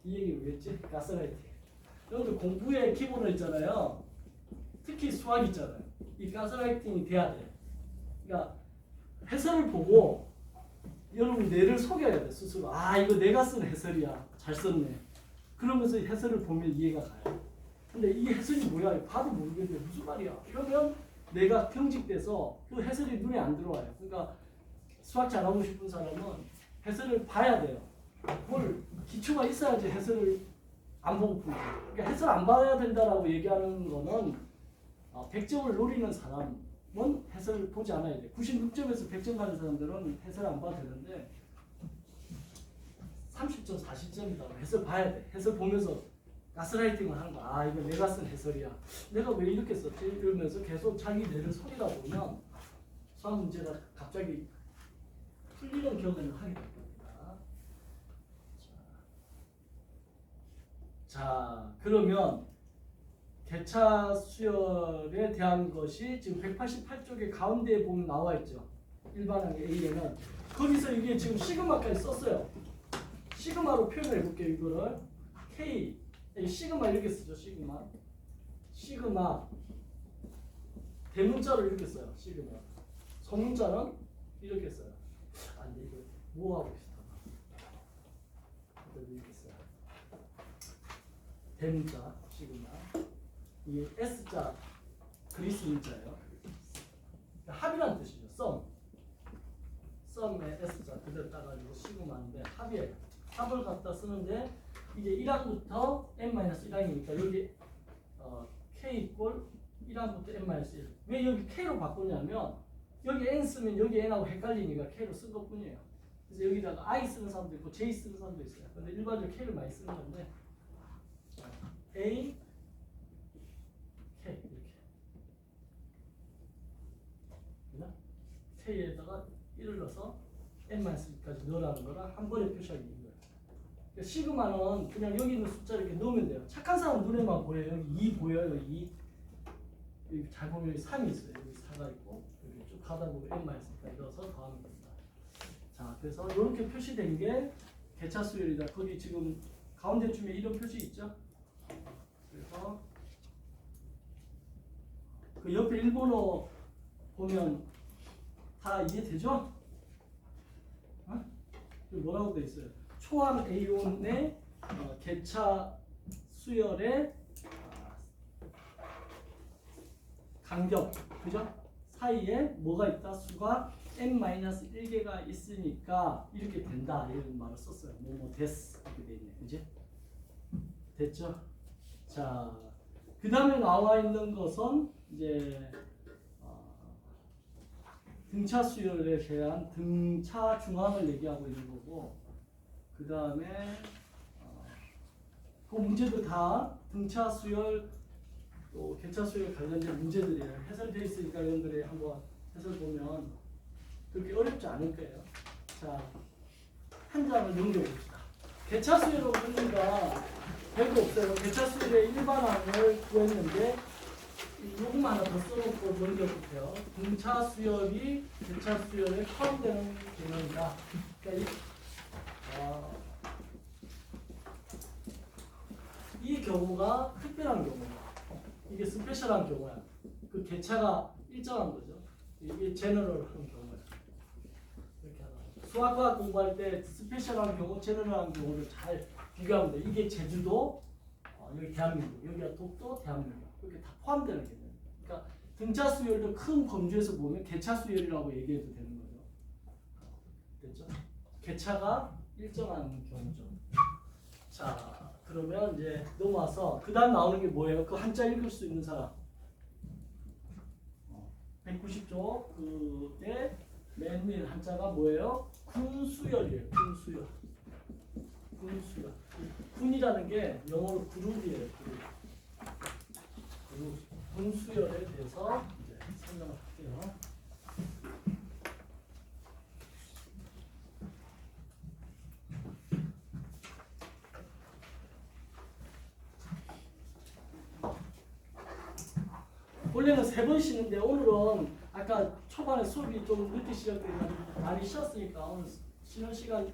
이 얘기 왜했지? 가스라이팅. 여러분들 공부의 기본을 있잖아요. 특히 수학 있잖아요. 이 가스라이팅이 돼야 돼. 그러니까 해설을 보고 여러분 뇌를 속여야 돼 스스로. 아 이거 내가 쓴 해설이야. 잘 썼네. 그러면서 해설을 보면 이해가 가요. 근데 이 해설이 뭐야? 봐도 모르겠는데 무슨 말이야? 그러면 내가 경직돼서 그 해설이 눈에 안 들어와요. 그러니까 수학 잘하고 싶은 사람은 해설을 봐야 돼요. 뭘 기초가 있어야지 해설을 안 보고 풀죠. 그러니까 해설 안 봐야 된다라고 얘기하는 거는 100점을 노리는 사람은 해설을 보지 않아야 돼. 96점에서 100점 가는 사람들은 해설 안 봐도 되는데 30점, 40점이다. 해설 봐야 돼. 해설 보면서 가스라이팅을 하는 거야. 아 이거 내가 쓴 해설이야. 내가 왜 이렇게 썼지? 이러면서 계속 자기 뇌를 속이다 보면 수학 문제가 갑자기 풀리는 경험을 하게 될 겁니다. 자 그러면 개차 수열에 대한 것이 지금 188쪽의 가운데에 보면 나와 있죠. 일반항의 A에는 거기서 이게 지금 시그마까지 썼어요. 시그마로 표현해 볼게요. 이거를 K 시그마 이렇게 쓰죠. 시그마 대문자로 이렇게 써요. 시그마 소문자는 이렇게 써요. 아니 이거 뭐하고 비슷하나? 이렇게 써요. 대문자 시그마 이 S자 그리스 문자예요. 합이란 뜻이죠. 썸에 S자 그대로 따가지고 시그마인데 합이에요. 합을 갖다 쓰는데 이게 1항부터 n-1항이니까 여기 k 이꼴 1항부터 n-1. 왜 여기 k로 바꾸냐면 여기 n 쓰면 여기 n하고 헷갈리니까 k로 쓴 것뿐이에요. 그래서 여기다가 i 쓰는 사람도 있고 j 쓰는 사람도 있어요. 근데 일반적으로 k를 많이 쓰는 건데 a k 이렇게 k에다가 1을 넣어서 n-1까지 넣으라는 거라 한 번에 표시하기 있는 거예요. 그러니까 시그마는 그냥 여기 있는 숫자 이렇게 넣으면 돼요. 착한 사람 눈에만 보여요. 여기 2 보여요. 2. 여기 잘 보면 여기 3이 있어요. 여기 4가 있고 여기 쭉 가다 보면 n-1까지 넣어서 더하면 됩니다. 자, 그래서 이렇게 표시된 게 개차 수열이다. 거기 지금 가운데쯤에 이런 표시 있죠? 그래서 그 옆에 일본어 보면 다 이해되죠? 뭐라고 돼 있어요? 초항 A온의 개차 수열의 간격, 그죠? 사이에 뭐가 있다? 수가 n-1개가 있으니까 이렇게 된다 이런 말을 썼어요. 뭐뭐 됐어 이렇게 돼 있네, 그지? 됐죠? 자, 그 다음에 나와 있는 것은 이제 등차 수열에 대한 등차 중항을 얘기하고 있는 거고, 그 다음에 그 문제도 다 등차 수열 또 개차 수열 관련된 문제들이에요. 해설되어 있으니까 여러분들이 한번 해설 보면 그렇게 어렵지 않을 거예요. 자, 한 장을 넘겨봅시다. 개차 수열로 보니까 별거 없어요. 개차 수열의 일반항을 구했는데 요것만 하나 더 써놓고 넘겨볼게요. 등차 수열이 개차 수열에 포함되는 개념이다. 그러니까 이 경우가 특별한 경우야. 이게 스페셜한 경우야. 그 개차가 일정한 거죠. 이게 제너럴한 경우야. 이렇게 하나. 수학과학 공부할 때 스페셜한 경우, 제너럴한 경우를 잘 비교하면 돼. 이게 제주도, 여기 대한민국, 여기가 독도, 대한민국. 이렇게 다 포함되는 개념. 그러니까 등차 수열도 큰 범주에서 보면 개차 수열이라고 얘기해도 되는 거죠. 됐죠? 개차가 일정한 경우죠. 자, 그러면 이제 넘어와서 그 다음 나오는 게 뭐예요? 그 한자 읽을 수 있는 사람. 190조 그때 맨 위에 한자가 뭐예요? 군수열이에요. 군수열. 군수열. 군이라는 게 영어로 그룹이에요. 그룹. 군수열에 대해서 이제 설명을 할게요. 원래는 3번 쉬는데 오늘은 아까 초반에 수업이 좀 늦게 시작되면 많이 쉬었으니까 오늘 쉬는 시간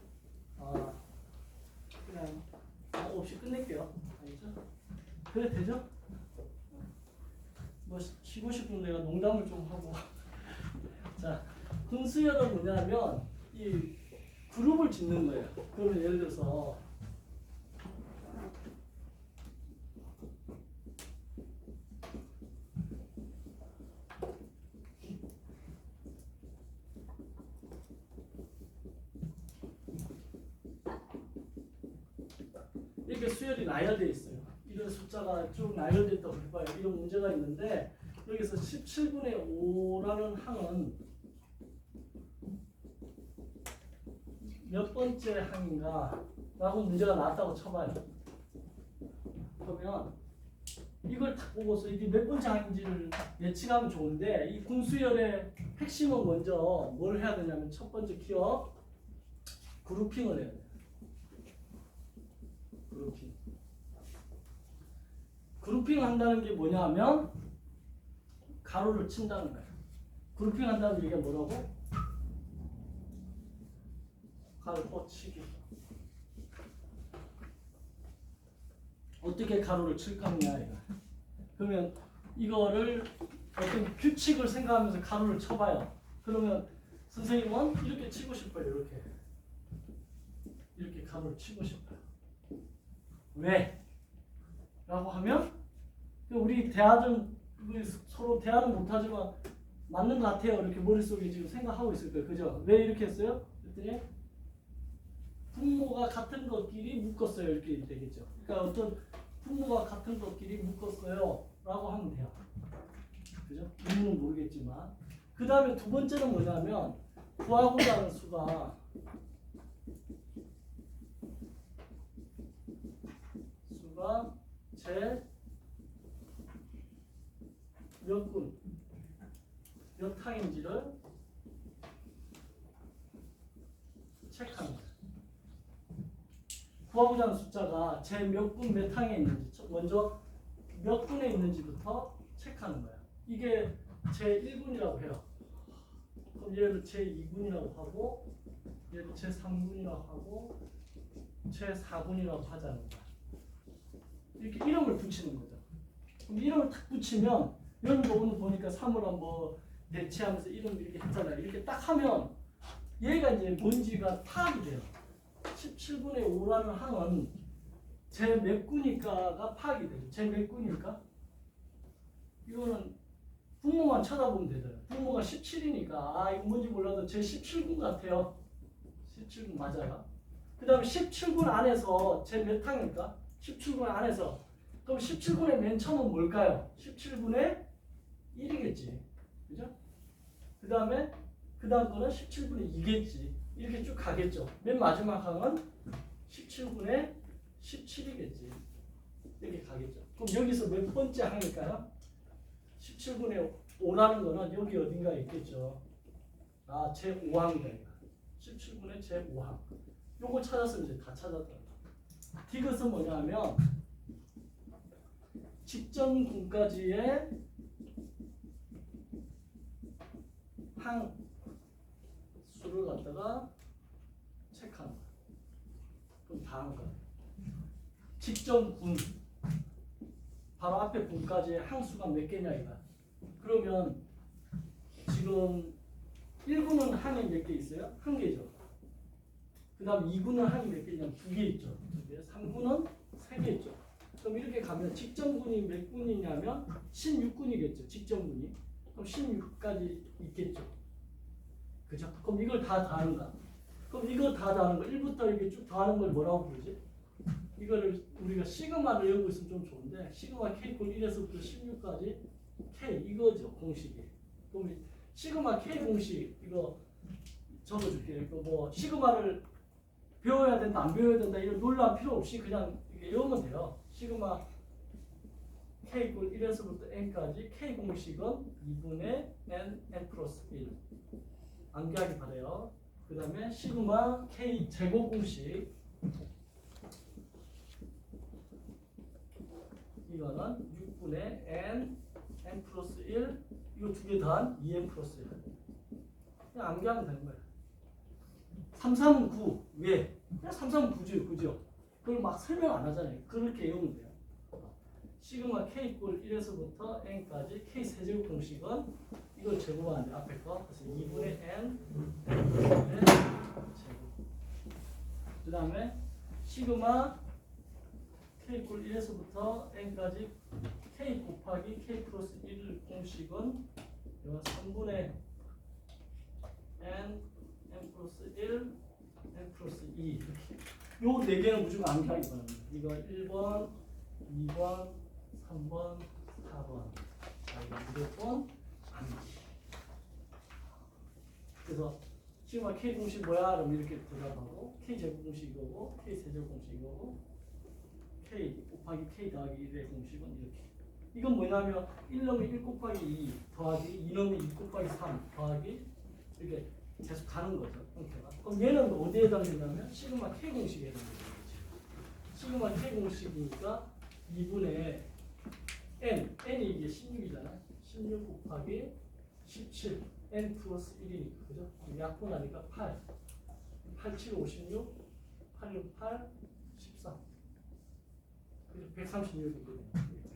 그냥 없이 끝낼게요. 알겠죠? 그래 되죠? 뭐 쉬고 싶은 내가 농담을 좀 하고 자, 군수열은 뭐냐면 이 그룹을 짓는 거예요. 그러면 예를 들어서 이렇게 수열이 나열되어 있어요. 이런 숫자가 쭉 나열됐다고 해봐요. 이런 문제가 있는데 여기서 17분의 5라는 항은 몇 번째 항인가 라고 문제가 나왔다고 쳐봐요. 그러면 이걸 딱 보고서 이게 몇 번째 항인지를 예측하면 좋은데 이 군수열의 핵심은 먼저 뭘 해야 되냐면 첫 번째 키워 그룹핑을 해야 돼요. 그룹핑 한다는 게 뭐냐면 가로를 친다는 거예요. 그룹핑 한다는 얘기가 뭐라고? 가로 치기. 어떻게 가로를 칠 거냐 이거. 그러면 이거를 어떤 규칙을 생각하면서 가로를 쳐봐요. 그러면 선생님은 이렇게 치고 싶어요. 이렇게 가로를 치고 싶어요. 왜? 라고 하면 우리 대화는 서로 대화는 못하지만 맞는 것 같아요. 이렇게 머릿속에 지금 생각하고 있을 거예요. 그죠? 왜 이렇게 했어요? 그랬더니 분모가 같은 것끼리 묶었어요. 이렇게 되겠죠. 그러니까 어떤 분모가 같은 것끼리 묶었어요. 라고 하면 돼요. 그죠? 이유는 모르겠지만. 그 다음에 두 번째는 뭐냐면 구하고자 하는 수가 제 몇 군, 몇 항인지를 체크하는 거예요. 구하고자 하는 숫자가 제 몇 군, 몇 항에 있는지 먼저 몇 군에 있는지부터 체크하는 거예요. 이게 제 1군이라고 해요. 그럼 얘를 제 2군이라고 하고 얘를 제 3군이라고 하고 제 4군이라고 하자는 거예요. 이렇게 이름을 붙이는 거죠. 그럼 이름을 딱 붙이면 여러분도 오늘 보니까 사물함 뭐 대체하면서 이름 이렇게 했잖아요. 이렇게 딱 하면 얘가 이제 뭔지가 파악이 돼요. 17분의 5라는 항은 제 몇 군일까가 파악이 돼요. 제 몇 군일까? 이거는 분모만 쳐다보면 되잖아요. 분모가 17이니까 이거 뭔지 몰라도 제 17군 같아요. 17군 맞아요. 그 다음에 17군 안에서 제 몇 항일까? 17군 안에서 그럼 17분의 맨 처음은 뭘까요? 17분의 1이겠지. 그죠? 그 다음에 그 다음 거는 17분의 2겠지. 이렇게 쭉 가겠죠. 맨 마지막 항은 17분의 17이겠지. 이렇게 가겠죠. 그럼 여기서 몇 번째 항일까요? 17분의 5라는 거는 여기 어딘가에 있겠죠. 아, 제5항이다. 17분의 제5항. 요거 찾았으면 이제 다 찾았다. 디귿은 뭐냐면 직전군까지의 항 수를 갖다가 체크하는 거야. 그럼 다 한 거야. 직전군 바로 앞에 분까지의 항수가 몇 개냐 이거야. 그러면 지금 1군은 항이 몇 개 있어요? 한 개죠. 그 다음 2군은 항이 몇 개냐? 2개 있죠. 2개. 3군은 3개 있죠. 그럼 이렇게 가면 직전군이 몇 군이냐면 16군이겠죠. 직전군이. 그럼 16까지 있겠죠. 그죠? 그럼 이걸 다 더하는가? 그럼 이거 다 더하는 거 1부터 이렇게 쭉 더하는 걸 뭐라고 부르지? 이거를 우리가 시그마를 외우고 있으면 좀 좋은데 시그마 K 꼴 1에서부터 16까지 K 이거죠. 공식이. 그럼 시그마 K 공식 이거 적어줄게요. 이거 뭐 시그마를 배워야 된다 안 배워야 된다 이런 논란 필요 없이 그냥 외우면 돼요. 시그마 K 꼴 1에서부터 N까지 K 공식은 2분의 N 플러스 1 암기하기 바래요. 그 다음에 시그마 K 제곱 공식 이거는 6분의 N 플러스 1 이거 두 개 더한 2N 플러스 1 그냥 암기하면 되는 거예요. 3, 3, 9 왜? 그냥 3, 3, 9죠. 그죠? 그걸 막 설명 안 하잖아요. 그렇게 외우면 돼요. 시그마 K 꼴 1에서부터 N까지 K 세제곱 공식은 이걸 제곱하는데 앞에 거 그래서 2분의 N 제곱 그 다음에 시그마 K 꼴 1에서부터 N까지 K 곱하기 K 플러스 1 공식은 3분의 N 플러스 1 N 플러스 2 이렇게 요 4개는 무조건 암기하기 바랍니다. 이거 1번 2번 3번 4번 이거 무조건 암기. 그래서 시그마 K 공식 뭐야? 그럼 이렇게 대답하고 K 제곱 공식 이거고 K 세제곱 공식 이거고 K 곱하기 K 더하기 1의 공식은 이렇게. 이건 뭐냐면 1 넣으면 1 곱하기 2 더하기 2 넣으면 2 곱하기 3 더하기 이렇게 계속 가는 거죠. 형태가. 그럼 얘는 어디에 해당되냐면 시그마 K 공식에 해당되는 거지. 시그마 K 공식이니까 2분의 N이 이게 16이잖아. 16 곱하기 17 N 플러스 1이니까 그죠? 약분하니까 8 8, 7, 56 8, 6, 8 14 136이 되거든요. 136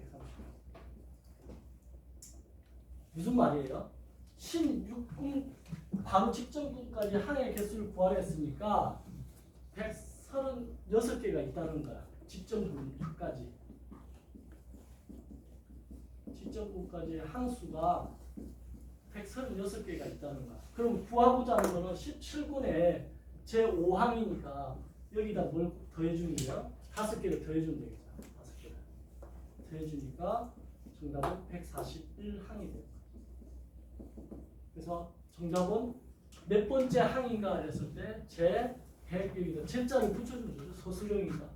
무슨 말이에요? 16군 바로 직전군까지 항의 개수를 구하려 했으니까 136개가 있다는 거야. 직전군까지 항수가 136개가 있다는 거야. 그럼 구하고자 하는 거는 17군의 제5항이니까 여기다 뭘 더해주는 거야? 5개를 더해주면 되겠죠. 5개를 더해주니까 정답은 141항이 돼요. 그래서 정답은 몇 번째 항인가 했을 때 제 100여기다 제자를 붙여주면 되죠. 서술형이니까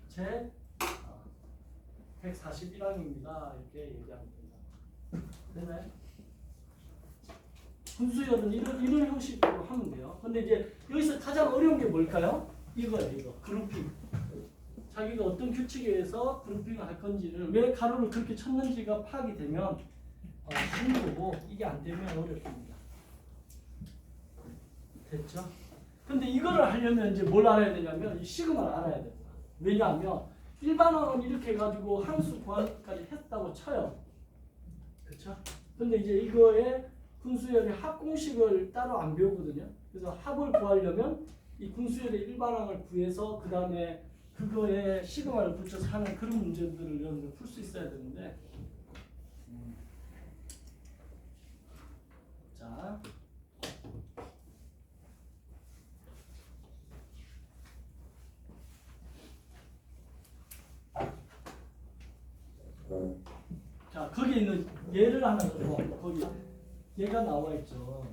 제 141항입니다. 이렇게 얘기하면 됩니다. 되나요? 분수열은 이런 형식으로 하면 돼요. 근데 이제 여기서 가장 어려운 게 뭘까요? 이거예요. 이거 그룹핑. 자기가 어떤 규칙에 의해서 그룹핑을 할 건지를 왜 가로를 그렇게 쳤는지가 파악이 되면 쉬운 거고 이게 안 되면 어렵습니다. 됐죠? 근데 이거를 하려면 이제 뭘 알아야 되냐면 이 시그마를 알아야 됩니다. 왜냐하면 일반항은 이렇게 해가지고 함수 구하기까지 했다고 쳐요. 그렇죠? 근데 이제 이거에 분수열의 합공식을 따로 안 배우거든요. 그래서 합을 구하려면 이 분수열의 일반항을 구해서 그 다음에 그거에 시그마를 붙여서 하는 그런 문제들을 여러분들 풀 수 있어야 되는데 자 자, 거기 있는 예를 하나 더 거기 얘가 나와 있죠.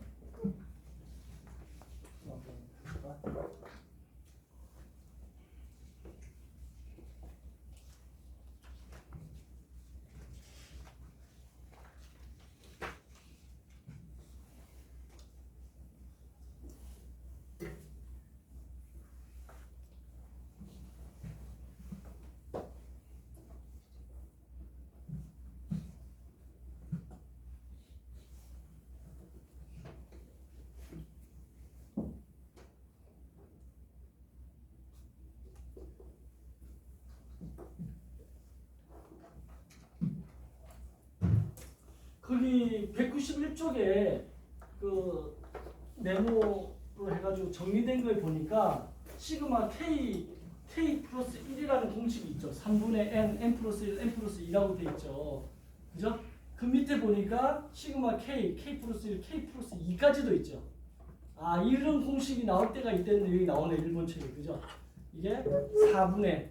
여기 191쪽에 그 네모로 해가지고 정리된 걸 보니까 시그마 K 플러스 1이라는 공식이 있죠. 3분의 N 플러스 1, N 플러스 2라고 돼 있죠. 그죠? 그 밑에 보니까 시그마 K 플러스 1, K 플러스 2까지도 있죠. 아, 이런 공식이 나올 때가 있다는데 여기 나오네, 일본 책에. 그죠? 이게 4분의,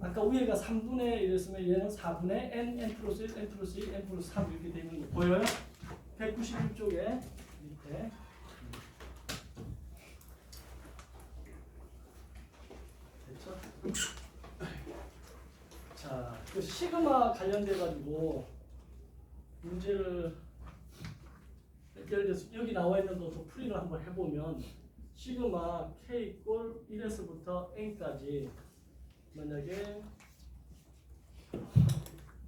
아까 위에가 3분의 이랬으면 얘는 4분의 N 플러스 1, N 플러스 2, N 플러스 3 이렇게 되는 거 보여요? 191쪽에 밑에. 됐죠? 자, 그 시그마 관련돼 가지고 문제를 예를 들어서 여기 나와 있는 것도 풀이를 한번 해보면 시그마 K 이꼴 1에서부터 N까지 만약에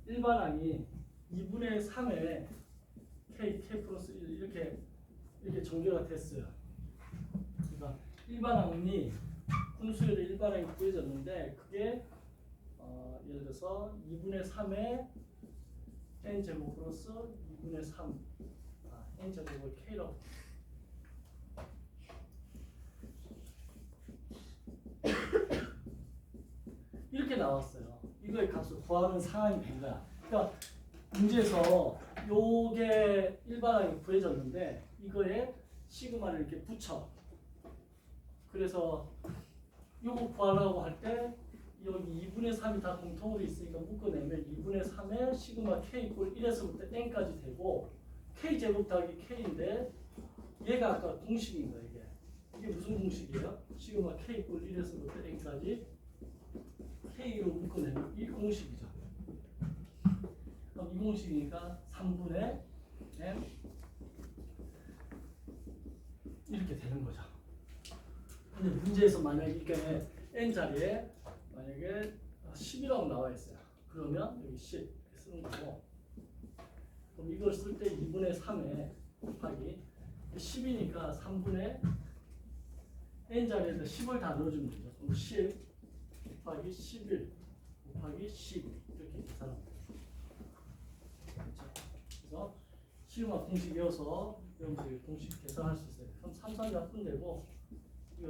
일반항이 2분의 3에 K 플러스 1 이렇게 전개가 됐어요. 그러니까 일반항이 분수열의 일반항이 구해졌는데 그게 예를 들어서 2분의 3의 N제곱 플러스 2분의 3 N제곱을 K라고 이렇게 나왔어요. 이거의 값을 구하는 상황이 된 거야. 그러니까 문제에서 요게 일반항이 구해졌는데 이거에 시그마를 이렇게 붙여. 그래서 요거 구하려고 할 때 여기 2분의 3이 다 공통으로 있으니까 묶어내면 2분의 3에 시그마 K 이꼴 1에서부터 N까지 되고 K 제곱 더하기 K인데 얘가 아까 공식인 거예요. 이게 무슨 공식이에요? 시그마 K 이꼴 1에서부터 N까지 K로 묶어내면 이 공식이죠. 그럼 이 공식이니까 3분의 N 이렇게 되는 거죠. 근데 문제에서 만약에 이게 N 자리에 만약에 10이라고 나와 있어요. 그러면 여기 10 이렇게 쓰는 거고, 그럼 이걸 쓸 때 2분의 3에 곱하기 10이니까 3분의 N 자리에다 10을 다 넣어주면 되죠. 그럼 10 곱하기 11 곱하기 12 이렇게 계산합니다. 그렇죠? 그래서 시그마 공식 외워서 여러분들이 공식 계산할 수 있어요. 그럼 3, 3 약분되고 이거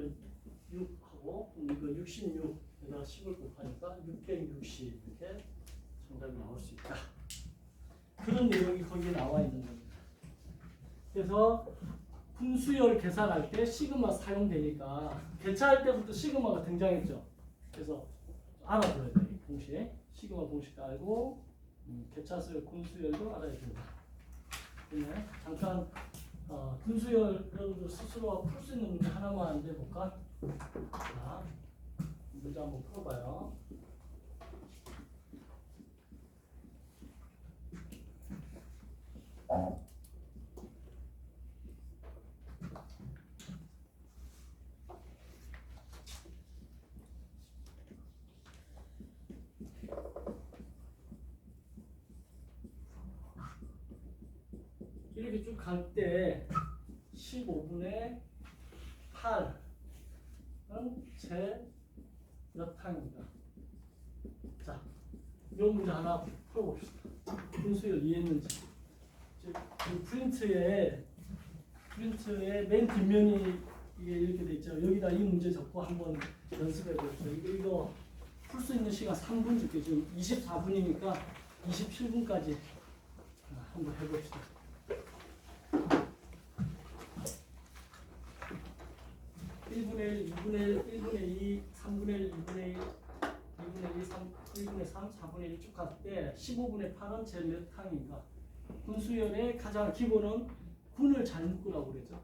6하고 이거 66에다가 10을 곱하니까 660 이렇게 정답이 나올 수 있다. 그런 내용이 거기에 나와 있는 겁니다. 그래서 분수열 계산할 때 시그마 사용되니까 개차할 때부터 시그마가 등장했죠. 그래서 알아둬야 돼. 이 공식 시그마 공식 알고 개차수열 분수열도 알아야 된다. 그러면 잠깐 분수열 여러분들 스스로 풀 수 있는 문제 하나만 내볼까? 자, 문제 한번 풀어봐요. 이렇게 쭉 갈 때 15분의 8은 제 몇 항입니다. 자, 이 문제 하나 풀어봅시다. 분수열 이해했는지. 이 프린트에 맨 뒷면이 이게 이렇게 돼 있죠. 여기다 이 문제 적고 한번 연습해 보십시오. 이거 풀 수 있는 시간 3분 줄게요. 지금 24분이니까 27분까지 한번 해봅시다. 1분의 1, 2분의 1, 1분의 2, 3분의 1, 2분의 1, 2분의 2, 1분의 3, 4분의 1 쭉 갈 때 15분의 8은 제 몇 항인가? 분수열의 가장 기본은 군을 잘 묶으라고 그랬죠.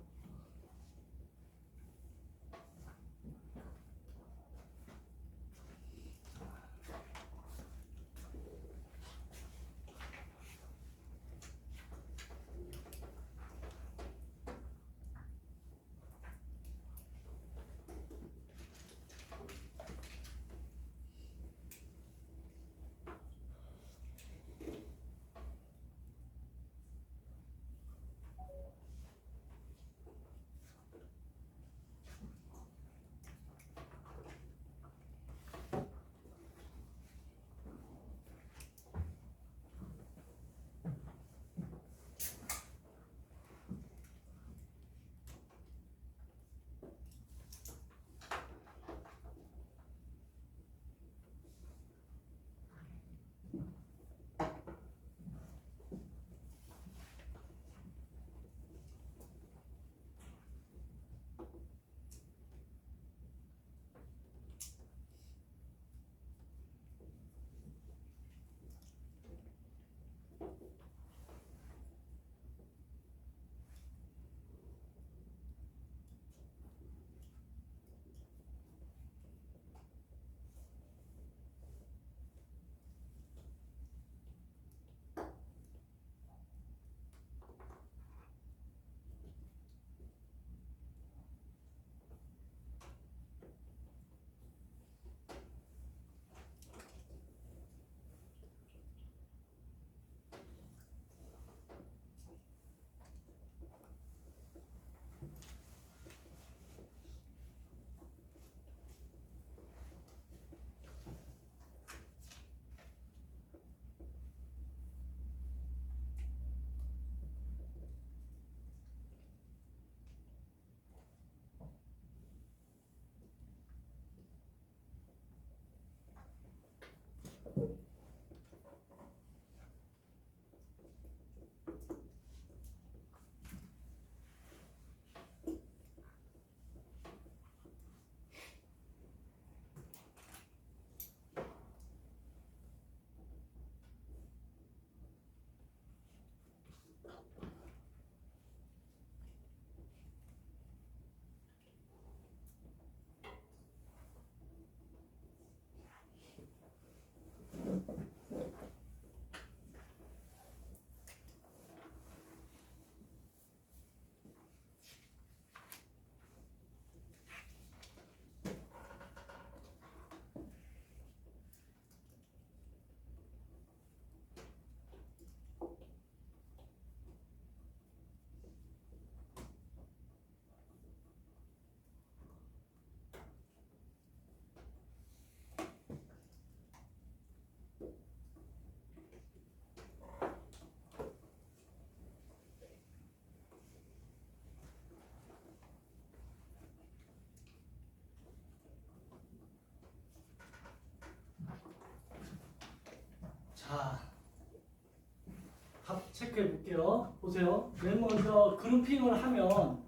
체크해 볼게요. 보세요. 맨 먼저 그룹핑을 하면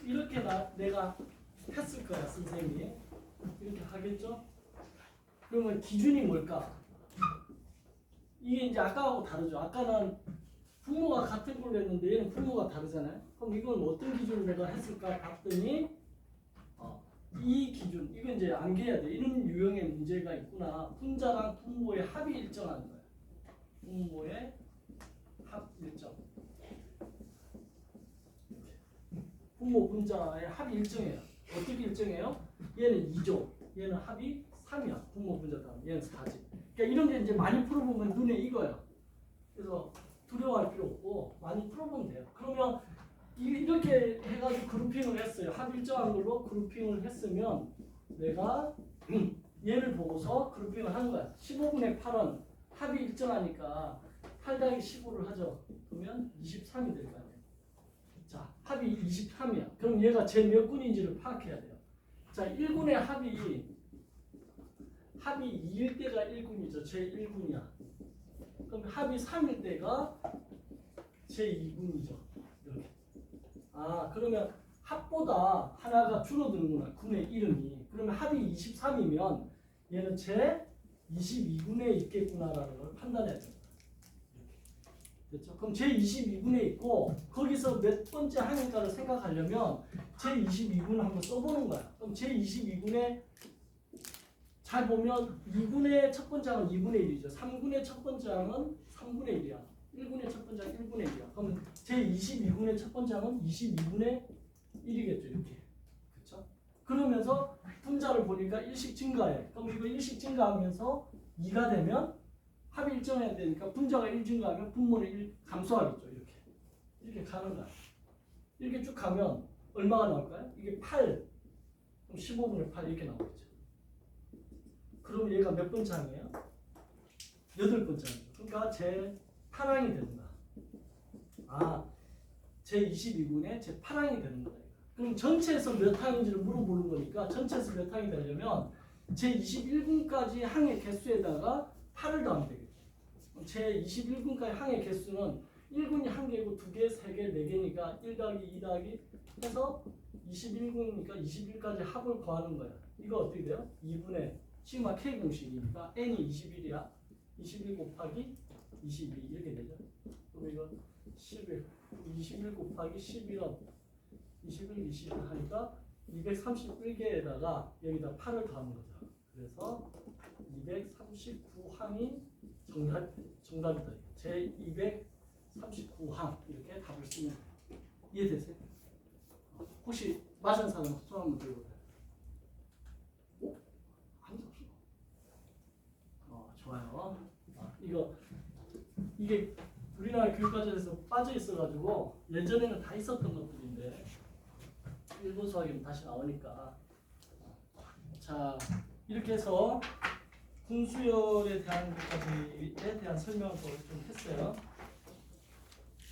이렇게 내가 했을 거야, 선생님이. 이렇게 하겠죠? 그러면 기준이 뭘까? 이게 이제 아까하고 다르죠. 아까는 분모가 같은 걸로 했는데 얘는 분모가 다르잖아요. 그럼 이건 어떤 기준을 내가 했을까 봤더니 이 기준, 이건 이제 암기해야 돼. 이런 유형의 문제가 있구나. 분자랑 분모의 합이 일정한 거야. 분모의 합 일정. 분모 분자의 합이 일정해요. 어떻게 일정해요? 얘는 2죠. 얘는 합이 3이야. 분모 분자 다음 얘는 4지. 그러니까 이런 게 이제 많이 풀어보면 눈에 익어요. 그래서 두려워할 필요 없고 많이 풀어보면 돼요. 그러면 이렇게 해가지고 그룹핑을 했어요. 합 일정한 걸로 그룹핑을 했으면 내가 얘를 보고서 그룹핑을 하는 거야. 15분의 8은 합이 일정하니까 8 더하기 15를 하죠. 그러면 23이 될 거 아니에요. 자, 합이 23이야. 그럼 얘가 제 몇 군인지를 파악해야 돼요. 자, 1군의 합이 2일 때가 1군이죠. 제 1군이야. 그럼 합이 3일 때가 제 2군이죠. 이렇게. 아, 그러면 합보다 하나가 줄어드는구나. 군의 이름이. 그러면 합이 23이면 얘는 제 22군에 있겠구나라는 걸 판단해야 됩니다. 됐죠? 그럼 제 22군에 있고 거기서 몇 번째 항인가를 생각하려면 제 22군을 한번 써보는 거야. 그럼 제 22군에 잘 보면 2군의 첫 번째 항은 2분의 1이죠. 3군의 첫 번째 항은 3분의 1이야. 1군의 첫 번째 항은 1분의 1이야. 그럼 제 22군의 첫 번째 항은 22분의 1이겠죠. 이렇게. 그렇죠? 그러면서 분자를 보니까 1씩 증가해. 그럼 이거 1씩 증가하면서 2가 되면 합이 일정해야 되니까 분자가 1 증가하면 분모는 1 감소하겠죠. 이렇게 가는 거야. 이렇게 쭉 가면 얼마가 나올까요? 이게 8, 그럼 15분의 8 이렇게 나오겠죠. 그럼 얘가 몇 번째 항이에요? 8번째 항이죠. 그러니까 제 8항이 되는 거야. 아, 제 22군에 제 8항이 되는 거다. 그럼 전체에서 몇 항인지를 물어보는 거니까 전체에서 몇 항이 되려면 제 21군까지 항의 개수에다가 8을 더하면 되겠죠. 제 21군까지 항의 개수는 1군이 1개고 2개, 3개, 4개니까 1 더하기 2 더하기 해서 21군이니까 21까지 합을 더하는 거야. 이거 어떻게 돼요? 2분의 시그마 K 공식이니까 n이 21이야. 21 곱하기 22 이렇게 되죠. 그럼 이거 11, 21 곱하기 11은 21, 21 하니까 231개에다가 여기다 8을 더하는 거죠. 그래서 239항이 정답이다. 제 239항 이렇게 답을 쓰면 이해되세요? 혹시 맞은 사람 손 한번 들어보세요. 오? 아무도 없어. 좋아요. 이게 우리나라 교육과정에서 빠져 있어가지고 예전에는 다 있었던 것들인데 일본 수학에는 다시 나오니까. 자, 이렇게 해서 분수열에 대한 것까지에 대한 설명을 좀 했어요.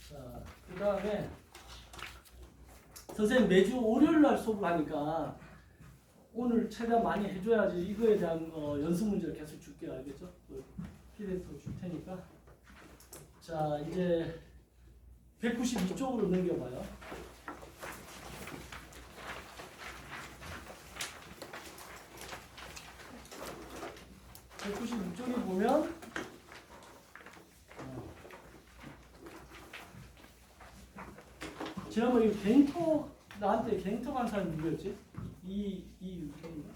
자, 그 다음에 선생님 매주 월요일날 수업을 하니까 오늘 최대한 많이 해줘야지 이거에 대한 연습 문제를 계속 줄게요. 알겠죠? PDF로 줄 테니까. 자, 이제 192쪽으로 넘겨봐요. 196쪽에 보면 지난번에 갱토 나한테 갱토한 사람이 누구였지? 이유인가?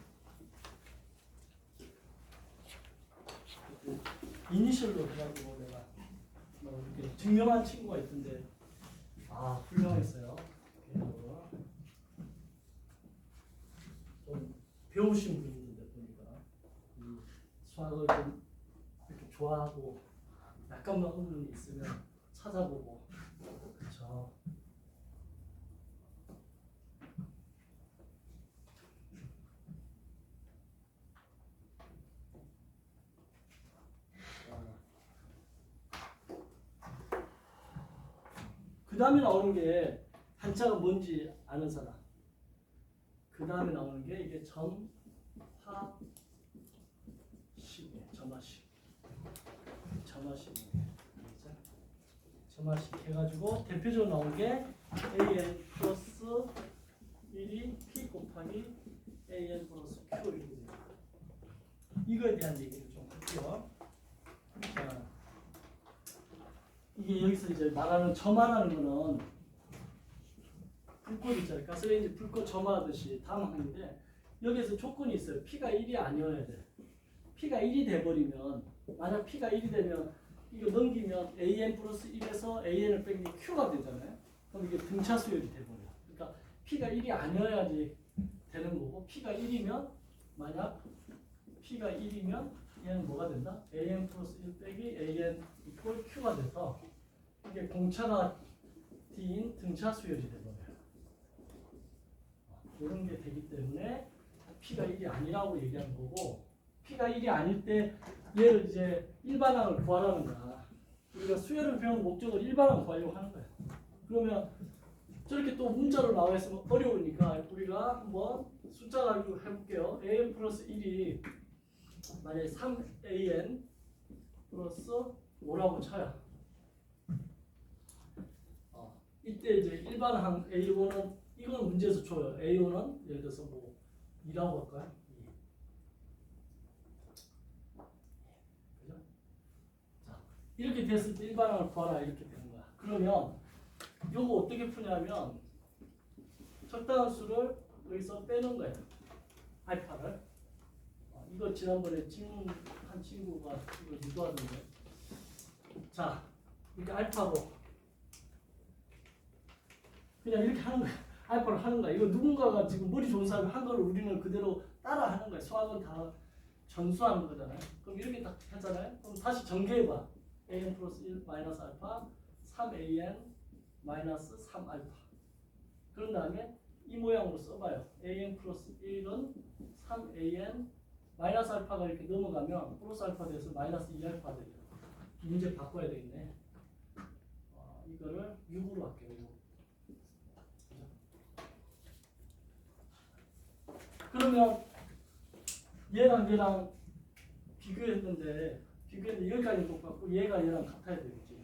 이니셜로 해가지고 내가 이렇게 증명한 친구가 있던데 훌륭했어요. 좀 배우신 분인데 보니까 수학을 좀 이렇게 좋아하고 약간만 흥분이 있으면 찾아보고 그렇죠. 그 다음에 나오는 게 한자가 뭔지 아는 사람. 그 다음에 나오는 게 이게 점화식이에요. 점화식. 점화식이에요. 점화식 해가지고 대표적으로 나온 게 an 플러스 1이 p 곱하기 an 플러스 q 이렇게 됩니다. 이거에 대한 얘기를 좀 할게요. 자, 이게 여기서 이제 말하는 점화라는 거는 불꽃 있잖아요. 가스레인지 불꽃 점화하듯이 다음항인데 여기에서 조건이 있어요. P가 1이 아니어야 돼. P가 1이 돼버리면 만약 P가 1이 되면 이거 넘기면 an 플러스 1에서 an을 빼기 q가 되잖아요. 그럼 이게 등차 수열이 돼버려요. 그러니까 P가 1이 아니어야지 되는 거고 P가 1이면 만약 P가 1이면 얘는 뭐가 된다? an 플러스 1 빼기 an 이퀄 q가 돼서 이게 공차가 D인 등차 수열이 돼버려요. 이런 게 되기 때문에 P가 1이 아니라고 얘기하는 거고 P가 1이 아닐 때 얘를 이제 일반항을 구하라는 거야. 우리가 수열을 배운 목적을 일반항 구하려고 하는 거야. 그러면 저렇게 또 문자로 나와 있으면 어려우니까 우리가 한번 숫자 가지고 해볼게요. an 플러스 1이 만약에 3an 플러스 5라고 쳐요. 이때 이제 일반항 A5는 이건 문제에서 줘요. A5는 예를 들어서 뭐 2라고 할까요? 2. 그죠? 자, 이렇게 됐을 때 일반항을 구하라 이렇게 되는 거야. 그러면 이거 어떻게 푸냐면 적당한 수를 여기서 빼는 거예요. 알파를. 이거 지난번에 질문한 친구가 이거 유도하던데. 자, 이렇게 알파고 그냥 이렇게 하는 거야. 알파를 하는 거야. 이거 누군가가 지금 머리 좋은 사람이 한 거를 우리는 그대로 따라 하는 거야. 수학은 다 전수하는 거잖아요. 그럼 이렇게 딱 했잖아요. 그럼 다시 전개해봐. an 플러스 1 마이너스 알파 3an 마이너스 3알파. 그런 다음에 이 모양으로 써봐요. an 플러스 1은 3an 마이너스 알파가 이렇게 넘어가면 플러스 알파 돼서 마이너스 2알파 되죠. 문제 바꿔야 되겠네. 이거를 6으로 할게요. 6. 그러면 얘랑 비교했는데 여기까지 똑같고 얘가 얘랑 같아야 되겠지.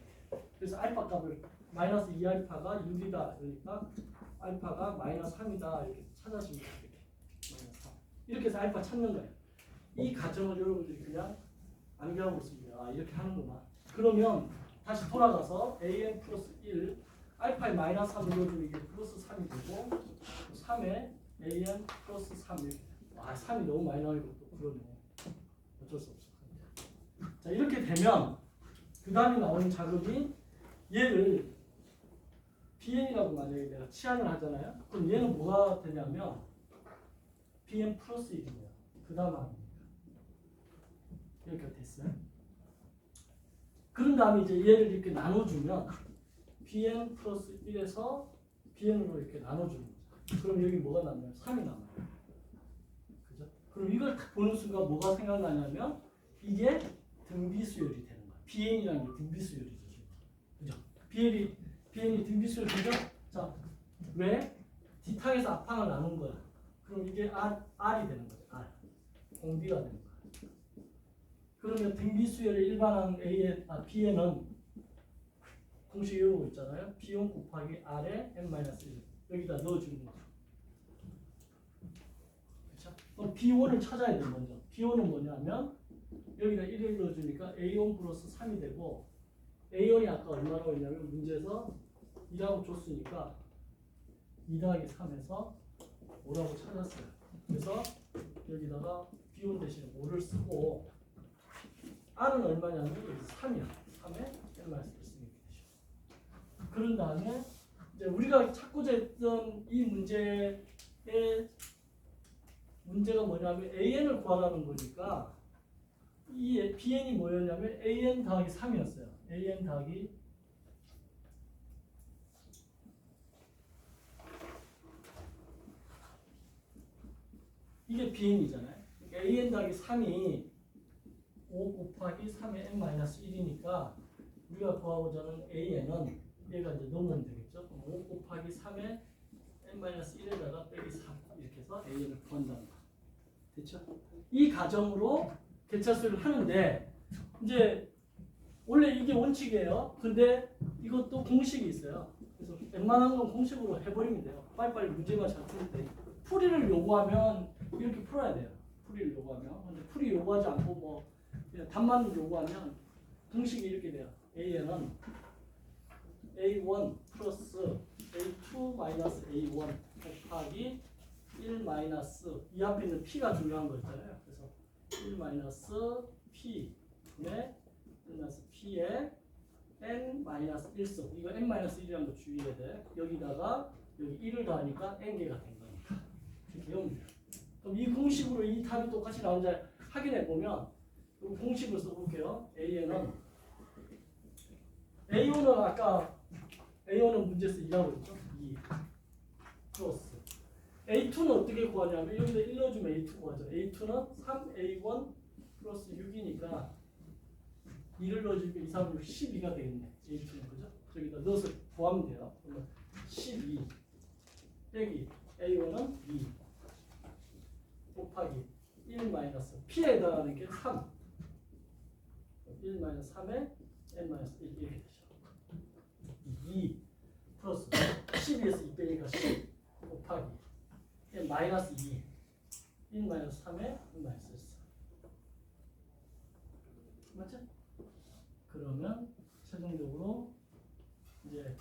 그래서 알파 값을 마이너스 2알파가 6이다 그러니까 알파가 마이너스 3이다 이렇게 찾아주면 되겠지. 마이너스 3. 이렇게 해서 알파 찾는 거예요. 이 과정을 여러분들이 그냥 암기하고 있습니다. 이렇게 하는구나. 그러면 다시 돌아가서 an 플러스 1 알파에 마이너스 3을 넣어주면 이게 플러스 3이 되고 3에 an 플러스 3 이렇게. 3이 너무 많이 나오니까 또 그러네. 어쩔 수 없어. 자, 이렇게 되면 그 다음에 나오는 작업이 얘를 bn이라고 만약에 내가 치환을 하잖아요. 그럼 얘는 뭐가 되냐면 bn 플러스 1이에요. 그 다음 아닙니까? 이렇게 됐어요. 그런 다음에 이제 얘를 이렇게 나눠주면 bn 플러스 1에서 bn으로 이렇게 나눠주는 거죠. 그럼 여기 뭐가 남나요? 3이 남아요. 그죠? 그럼 이걸 딱 보는 순간 뭐가 생각나냐면 이게 등비수열이 되는 거야. bn이라는 게 등비수열이죠. 그죠? bn이 등비수열 되죠? 자, 왜? 뒷항에서 앞항을 나눈 거야. 그럼 이게 R이 되는 거죠. R. 공비가 되는 거야. 그러면 등비수열의 일반항 B에는 공식 외우고 있잖아요. B1 곱하기 R에 n-1 여기다 넣어주는 거죠. 그렇죠? 그럼 B1을 찾아야 돼 먼저. B1은 뭐냐면 여기다 1을 넣어주니까 A1 플러스 3이 되고 A1이 아까 얼마라고 했냐면 문제에서 2라고 줬으니까 2 더하기 3에서 5라고 찾았어요. 그래서 여기다가 B1 대신에 5를 쓰고 R은 얼마냐면 여기 3이야. 3에 n-1을 쓰는 게 되죠. 그런 다음에 이제 우리가 찾고자 했던 이 문제가 뭐냐면 AN을 구하라는 거니까 이 BN이 뭐였냐면 AN 더하기 3이었어요. AN 더하기 이게 BN이잖아요. 그러니까 AN 더하기 3이 5 곱하기 3의 n-1이니까 우리가 구하고자 하는 AN은 얘가 이제 넣으면 되겠죠. 5 곱하기 3의 n-1에다가 빼기 3 이렇게 해서 AN을 구한다는 거. 됐죠? 이 과정으로 개차수를 하는데 이제 원래 이게 원칙이에요. 근데 이것도 공식이 있어요. 그래서 웬만한 건 공식으로 해버리면 돼요. 빨리빨리 문제만 잘 풀 때. 풀이를 요구하면 이렇게 풀어야 돼요. 풀이를 요구하면. 근데 풀이 요구하지 않고 뭐 그냥 답만 요구하면 공식이 이렇게 돼요. A에는 A1 플러스 A2 마이너스 A1 곱하기 1 마이너스 이 앞에 있는 P가 중요한 거 있잖아요. 그래서 1 마이너스 P 네 1 마이너스 P에 N 마이너스 1승 이거 N 마이너스 1이라는 거 주의해야 돼. 여기다가 여기 1을 더하니까 N개가 된 거니까 이렇게 외우면 돼요. 그럼 이 공식으로 이 답이 똑같이 나오는지 확인해 보면 공식을 써볼게요. A는 아까 A1은 문제에서 2라고 했죠? 2 플러스 A2는 어떻게 구하냐면 여기다 1 넣어주면 A2 구하죠. A2는 3A1 플러스 6이니까 2를 넣어주면 2, 3, 6, 12가 되겠네. A2는 그죠? 저기다 넣어서 구하면 돼요. 그러면 12 빼기 A1은 2 곱하기 1 마이너스 P에 해당하는 게 3 1 마이너스 3에 N 마이너스 1 이렇게 되죠. 2 플러스 12에서 2 빼니까 10 곱하기 N 마이너스 2 1 마이너스 3에 N 마이너스 1 맞죠? 그러면 최종적으로 이제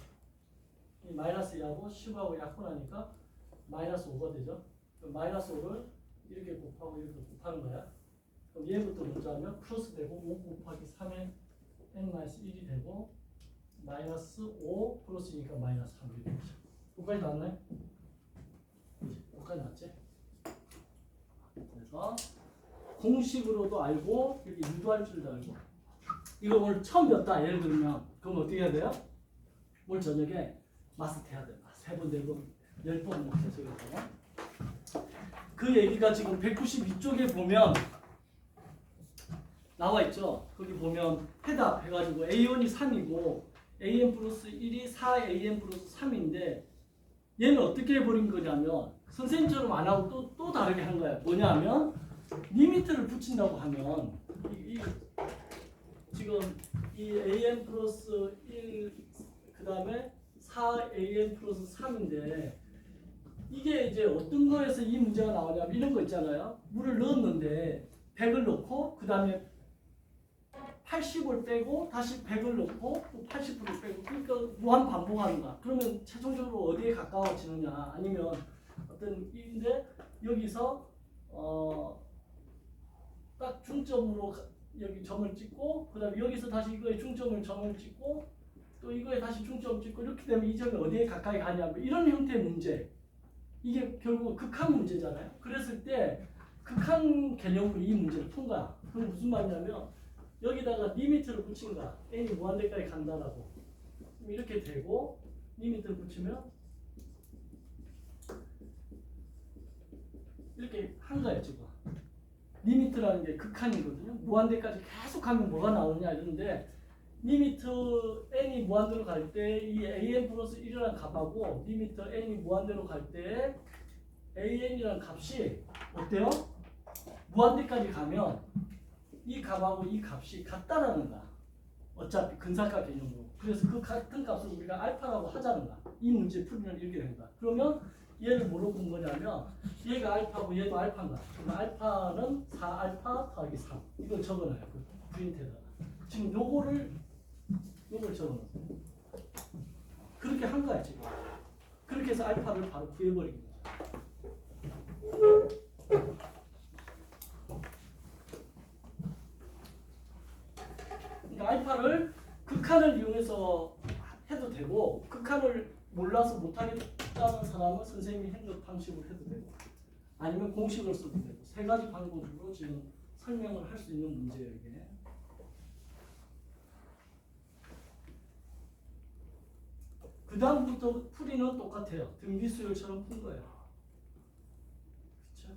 이 마이너스 2하고 10하고 약분하니까 마이너스 5가 되죠. 그럼 마이너스 5를 이렇게 곱하고 이렇게 곱하는 거야. 그럼 얘부터 먼저 하면 플러스 되고 5 곱하기 3에 N-1이 되고 마이너스 5 플러스니까 마이너스 3이 되죠. 5까지 나왔나요? 5까지 나왔지? 그래서 공식으로도 알고 이렇게 유도할 줄도 알고 이거 오늘 처음 배웠다 예를 들면 그럼 어떻게 해야 돼요? 오늘 저녁에 마스터해야 돼. 3번, 4번, 10번 계속해서 그 얘기가 지금 192쪽에 보면 나와 있죠. 거기 보면 해답 해가지고 A1이 3이고 AN 플러스 1이 4AN 플러스 3인데 얘는 어떻게 해버린 거냐면 선생님처럼 안 하고 또 다르게 한 거야. 뭐냐면 리미트를 붙인다고 하면 지금 이 AN 플러스 1 그 다음에 4AN 플러스 3인데 이게 이제 어떤 거에서 이 문제가 나오냐면 이런 거 있잖아요. 물을 넣었는데 100을 넣고 그 다음에 80을 빼고 다시 100을 넣고 또 80을 빼고 그러니까 무한 반복하는 거야. 그러면 최종적으로 어디에 가까워지느냐 아니면 어떤 인데 여기서 딱 중점으로 여기 점을 찍고 그 다음에 여기서 다시 이거에 점을 찍고 또 이거에 다시 중점을 찍고 이렇게 되면 이 점이 어디에 가까이 가냐 뭐 이런 형태의 문제. 이게 결국 극한 문제잖아요. 그랬을 때 극한 개념으로 이 문제를 푼 거야. 그럼 무슨 말이냐면 여기다가 리미트를 붙인 거야. n이 무한대까지 간다라고. 이렇게 되고 리미트를 붙이면 이렇게 한 거야 지금. 리미트라는 게 극한이거든요. 무한대까지 계속 하면 뭐가 나오느냐 이러는데 리미트 n이 무한대로 갈 때 이 an 플러스 1이라는 값하고 리미트 n이 무한대로 갈 때 an이라는 값이 어때요? 무한대까지 가면 이 값하고 이 값이 같다라는 거야. 어차피 근사각 개념으로. 그래서 그 같은 값을 우리가 알파라고 하자는 거야. 이 문제 풀면 이렇게 되는 거야. 그러면 얘를 뭐로 본 거냐면 얘가 알파고 얘도 알파인 거야. 그럼 알파는 4알파 더하기 3. 이걸 적어놔요. 그 프린트에다가. 지금 요걸 적어놨어요. 그렇게 한 거야 지금. 그렇게 해서 알파를 바로 구해버린 거야. 그러니까 알파를 극한을 이용해서 해도 되고 극한을 몰라서 못하겠다는 사람은 선생님이 행동 방식으로 해도 되고 아니면 공식을 써도 되고 세 가지 방법으로 지금 설명을 할 수 있는 문제예요 이게. 그 다음부터 풀이는 똑같아요. 등비수열처럼 푼 거예요. 그렇죠?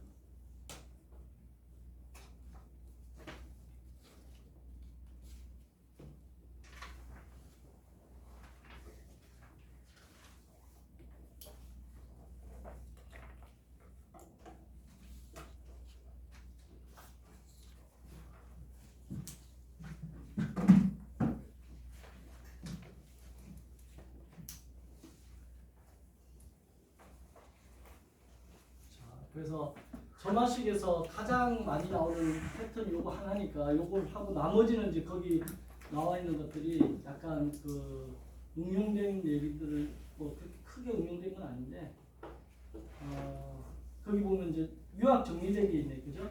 그래서 점화식에서 가장 많이 나오는 패턴이 요거 하나니까 요걸 하고 나머지는 이제 거기 나와 있는 것들이 약간 그 응용된 얘기들을 뭐 그렇게 크게 응용된 건 아닌데 거기 보면 이제 유학 정리된 게 있네, 그죠?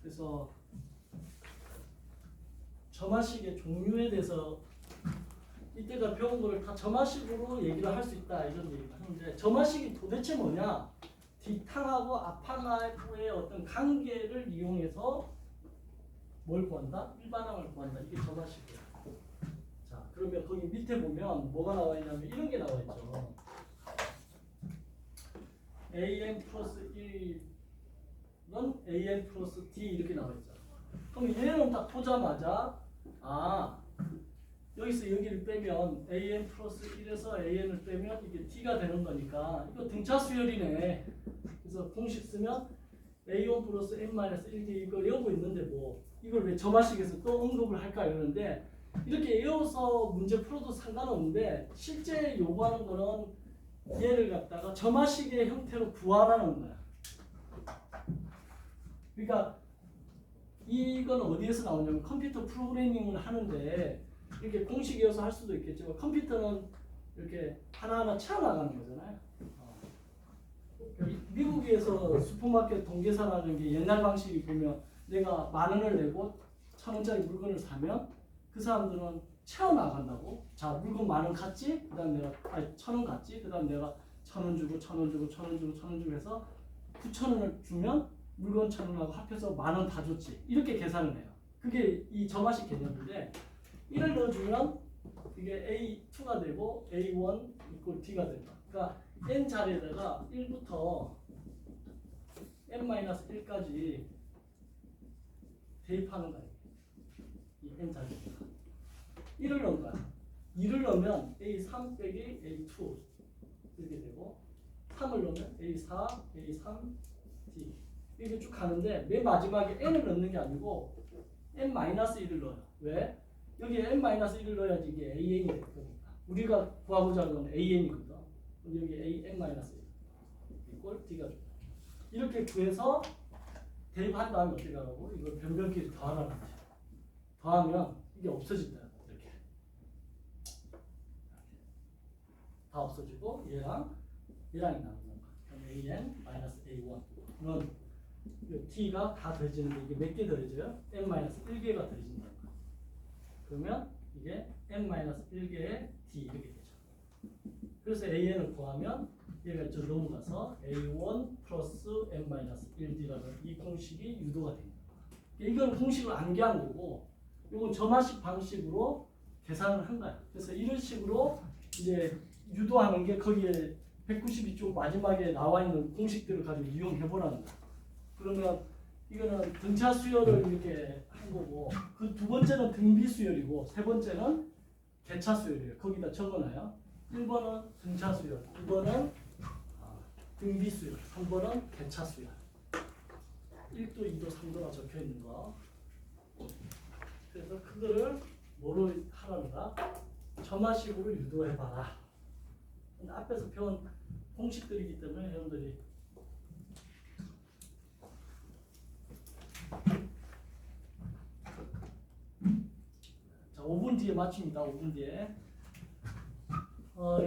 그래서 점화식의 종류에 대해서 이때가 배운 거를 다 점화식으로 얘기를 할 수 있다 이런 얘기를 하는데 점화식이 도대체 뭐냐? 뒷항하고 앞항하고의 어떤 관계를 이용해서 뭘 구한다? 일반항을 구한다. 이게 점화식이에요. 자, 그러면 거기 밑에 보면 뭐가 나와 있냐면 이런 게 나와 있죠. an 플러스 1은 an 플러스 d 이렇게 나와 있죠. 그럼 얘는 딱 보자마자 여기서 여기를 빼면 an 플러스 1에서 an을 빼면 이게 d가 되는 거니까 이거 등차 수열이네. 그래서 공식 쓰면 a1 플러스 n-1d 이거 외우고 있는데 뭐 이걸 왜 점화식에서 또 언급을 할까 이러는데 이렇게 외워서 문제 풀어도 상관없는데 실제 요구하는 거는 얘를 갖다가 점화식의 형태로 구하라는 거야. 그러니까 이건 어디에서 나오냐면 컴퓨터 프로그래밍을 하는데 이렇게 공식이어서 할 수도 있겠지만 컴퓨터는 이렇게 하나하나 채워나가는 거잖아요. 미국에서 슈퍼마켓 동계산하는 게 옛날 방식이 보면 내가 10,000원을 내고 1,000원짜리 물건을 사면 그 사람들은 채워나간다고. 자, 물건 10,000원 갔지? 그 다음 내가 1,000원 갔지? 그 다음 내가 1,000원 주고 1,000원 주고 1,000원 주고 1,000원 주고 해서 9,000원을 주면 물건 1,000원하고 합해서 10,000원 다 줬지. 이렇게 계산을 해요. 그게 이 점화식 개념인데 1을 넣어주면 이게 A2가 되고 A1 이꼴 D가 된다. 그러니까 n 자리에다가 1부터 n-1까지 대입하는 거예요. 이 n 자리에다가 1을 넣은 거야. 2를 넣으면 A3 빼기 A2 이렇게 되고 3을 넣으면 A4, A3, D 이렇게 쭉 가는데 맨 마지막에 n을 넣는 게 아니고 n-1을 넣어요. 왜? 여기에 n-1을 넣어야지 이게 an이 될 거니까. 우리가 구하고자 하는 건 an이거든. 여기 a n-1 이꼴 d가 줍니다. 이렇게 구해서 대입한 다음에 어떻게 하라고? 이걸 변변끼리 더하라는 거죠. 더하면 이게 없어진다. 이렇게 다 없어지고 얘랑이 남는 거야. 그럼 an-a1은 t가 다 더해지는데 이게 몇 개 더해져요? n-1개가 더해진다는 거야. 그러면 이게 n-1개의 d 이렇게 되죠. 그래서 an을 구하면 얘가 저 넘어가서 a1 플러스 n-1d라는 이 공식이 유도가 됩니다. 이건 공식을 암기한 거고 이건 점화식 방식으로 계산을 한 거야. 그래서 이런 식으로 이제 유도하는 게 거기에 192쪽 마지막에 나와 있는 공식들을 가지고 이용해 보라는 거야. 그러면 이거는 등차 수열을 이렇게 한 거고 그 두 번째는 등비 수열이고 세 번째는 개차 수열이에요. 거기다 적어놔요. 1번은 등차 수열, 2번은 등비 수열, 3번은 개차 수열. 1도, 2도, 3도가 적혀 있는 거. 그래서 그거를 뭐로 하라는가? 점화식으로 유도해봐라. 근데 앞에서 배운 공식들이기 때문에 여러분들이 자 5분 뒤에 마칩니다. 5분 뒤에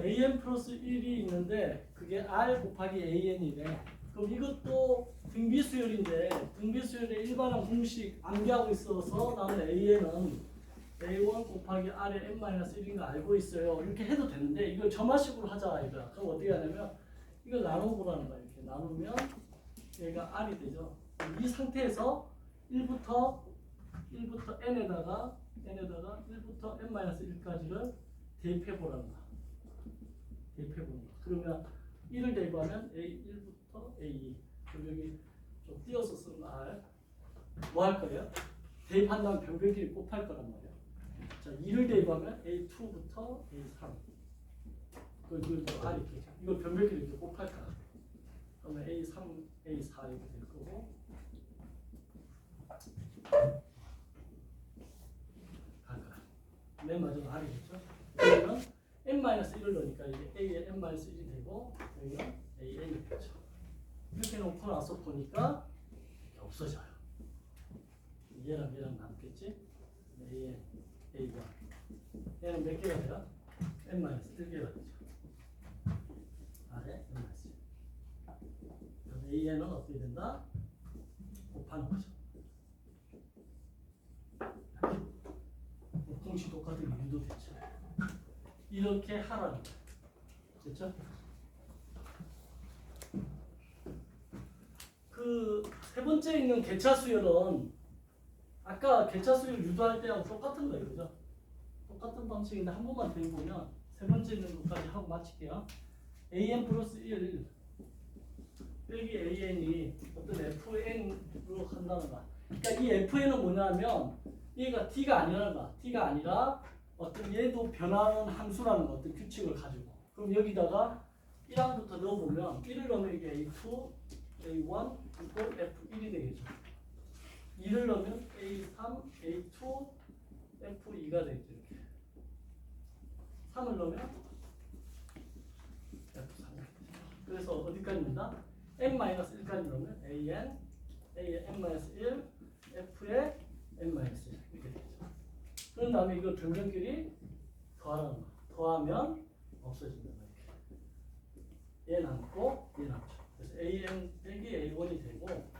an 플러스 1이 있는데 그게 r 곱하기 an이래. 그럼 이것도 등비수열인데 등비수열의 일반항 공식 암기하고 있어서 나는 an은 a1 곱하기 r의 n-1인 거 알고 있어요. 이렇게 해도 되는데 이걸 점화식으로 하자 이거야. 그럼 어떻게 하냐면 이걸 나눠보라는 거야. 이렇게 나누면 얘가 r이 되죠. 이 상태에서 1부터 n에다가 1부터 n-1까지를 대입해보라는 거야. 대입해보는 거야. 그러면 1을 대입하면 A1부터 A2. 그럼 여기 좀 띄어서 쓴 R. 뭐 할 거예요? 대입한 다음 변별끼리 곱할 거란 말이야. 자, 2를 대입하면 A2부터 A3. 그리고 R 이렇게. 이걸 변별끼리 이렇게 곱할 거야. 그러면 A3, A4 이렇게 될 거고. 갈 거야. 맨 마지막 R이겠죠? 그러면 n-1을 넣으니까 이게 a의 n-1이 되고 여기가 an이 되죠. 이렇게 붙여놓고 나서 보니까 없어져요. 얘랑 남겠지? A, A가 얘는 몇 개가 돼요? n-1개가 되죠. 아래 n-1. 그래서 AN은 어떻게 된다? 곱하는 거죠. 공식 똑같은 이유도 되죠. 이렇게 하라는 거예요. 됐죠? 그 세 번째 있는 개차 수열은 아까 개차 수열 유도할 때하고 똑같은 거예요. 그죠? 똑같은 방식인데 한 번만 더 해보면 세 번째 있는 것까지 하고 마칠게요. AN 플러스 1 빼기 AN이 어떤 FN으로 한다는 거야. 그러니까 이 FN은 뭐냐면 얘가 T가 아니라는 거야. T가 아니라 어떤 얘도 변하는 함수라는 어떤 규칙을 가지고 그럼 여기다가 1항부터 넣어보면 1을 넣으면 이게 A2, A1, F1이 되겠죠. 2를 넣으면 A3, A2, F2가 되겠죠. 이렇게. 3을 넣으면 F3. 그래서 어디까지입니다? n-1까지 넣으면 AN, n-1, F에 n-1 이렇게 되죠. 그런 다음에 이거 변경끼리 더하라는 거. 더하면 없어진다. 얘 남고 얘 남죠. 그래서 AN 빼기 A1이 되고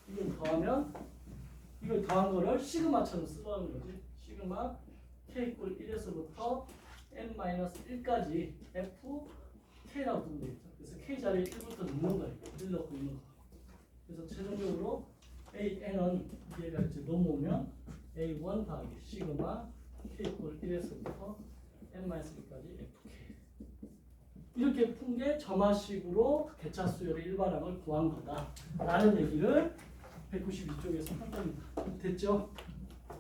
이걸 더하면 이걸 더한 거를 시그마처럼 쓰라는 거지. 시그마 K 이퀄 1에서부터 n-1까지 F K라고 부르면 되겠죠. 그래서 K 자리에 1부터 넣는 거예요. 1 넣고 있는 거. 그래서 최종적으로 AN은 얘가 이제 넘어오면 A1 더하기 시그마 K 이퀄 1에서부터 n-1까지 FK. 이렇게 푼 게 점화식으로 개차 수열의 일반항을 구한 거다. 라는 얘기를 192쪽에서 한 겁니다. 됐죠?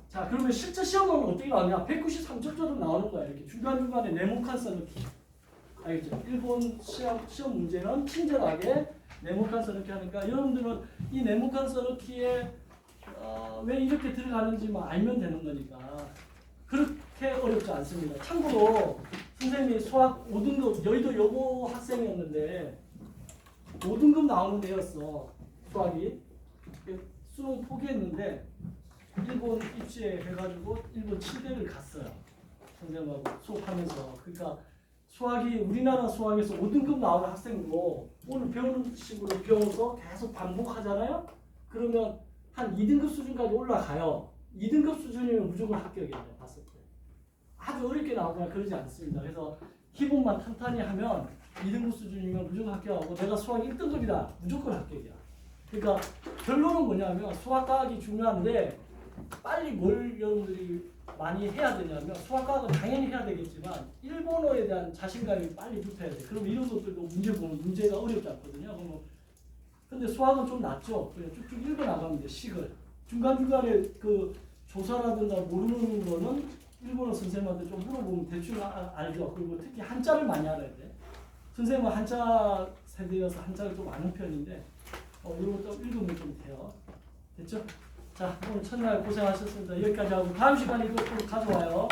자, 그러면 실제 시험은 어떻게 나오냐? 193쪽처럼 나오는 거야. 이렇게 중간중간에 네모칸 써넣기. 알겠죠? 일본 시험 문제는 친절하게 네모칸 써넣기 하니까 여러분들은 이 네모칸 써넣기에 왜 이렇게 들어가는지만 알면 되는 거니까 그렇게 어렵지 않습니다. 참고로 선생님이 수학 5등급 여의도 여고 학생이었는데 5등급 나오는 애였어. 수학이. 수능 포기했는데 일본 입시에 해가지고 일본 7대를 갔어요. 선생님하고 수업하면서. 그러니까 수학이 우리나라 수학에서 5등급 나오는 학생도 오늘 배우는 식으로 배워서 계속 반복하잖아요. 그러면 한 2등급 수준까지 올라가요. 2등급 수준이면 무조건 합격이에요. 봤을 때. 아주 어렵게 나오거나 그러지 않습니다. 그래서 기본만 탄탄히 하면 2등급 수준이면 무조건 합격하고 내가 수학 1등급이다. 무조건 합격이야. 그러니까 결론은 뭐냐면 수학과학이 중요한데 빨리 뭘 여러분들이 많이 해야 되냐면 수학과학은 당연히 해야 되겠지만 일본어에 대한 자신감이 빨리 붙어야 돼. 그럼 이런 것들도 문제 보면 문제가 어렵지 않거든요. 그러면 근데 수학은 좀 낫죠. 그냥 쭉쭉 읽어 나가면 돼. 식을 중간중간에 그 조사라든가 모르는 거는 일본어 선생님한테 좀 물어보면 대충 알죠. 그리고 특히 한자를 많이 알아야 돼. 선생님은 한자 세대여서 한자를 좀 아는 편인데 이런 것도 읽으면 좀 돼요. 됐죠? 자, 오늘 첫날 고생하셨습니다. 여기까지 하고 다음 시간에 이거 또 가져와요.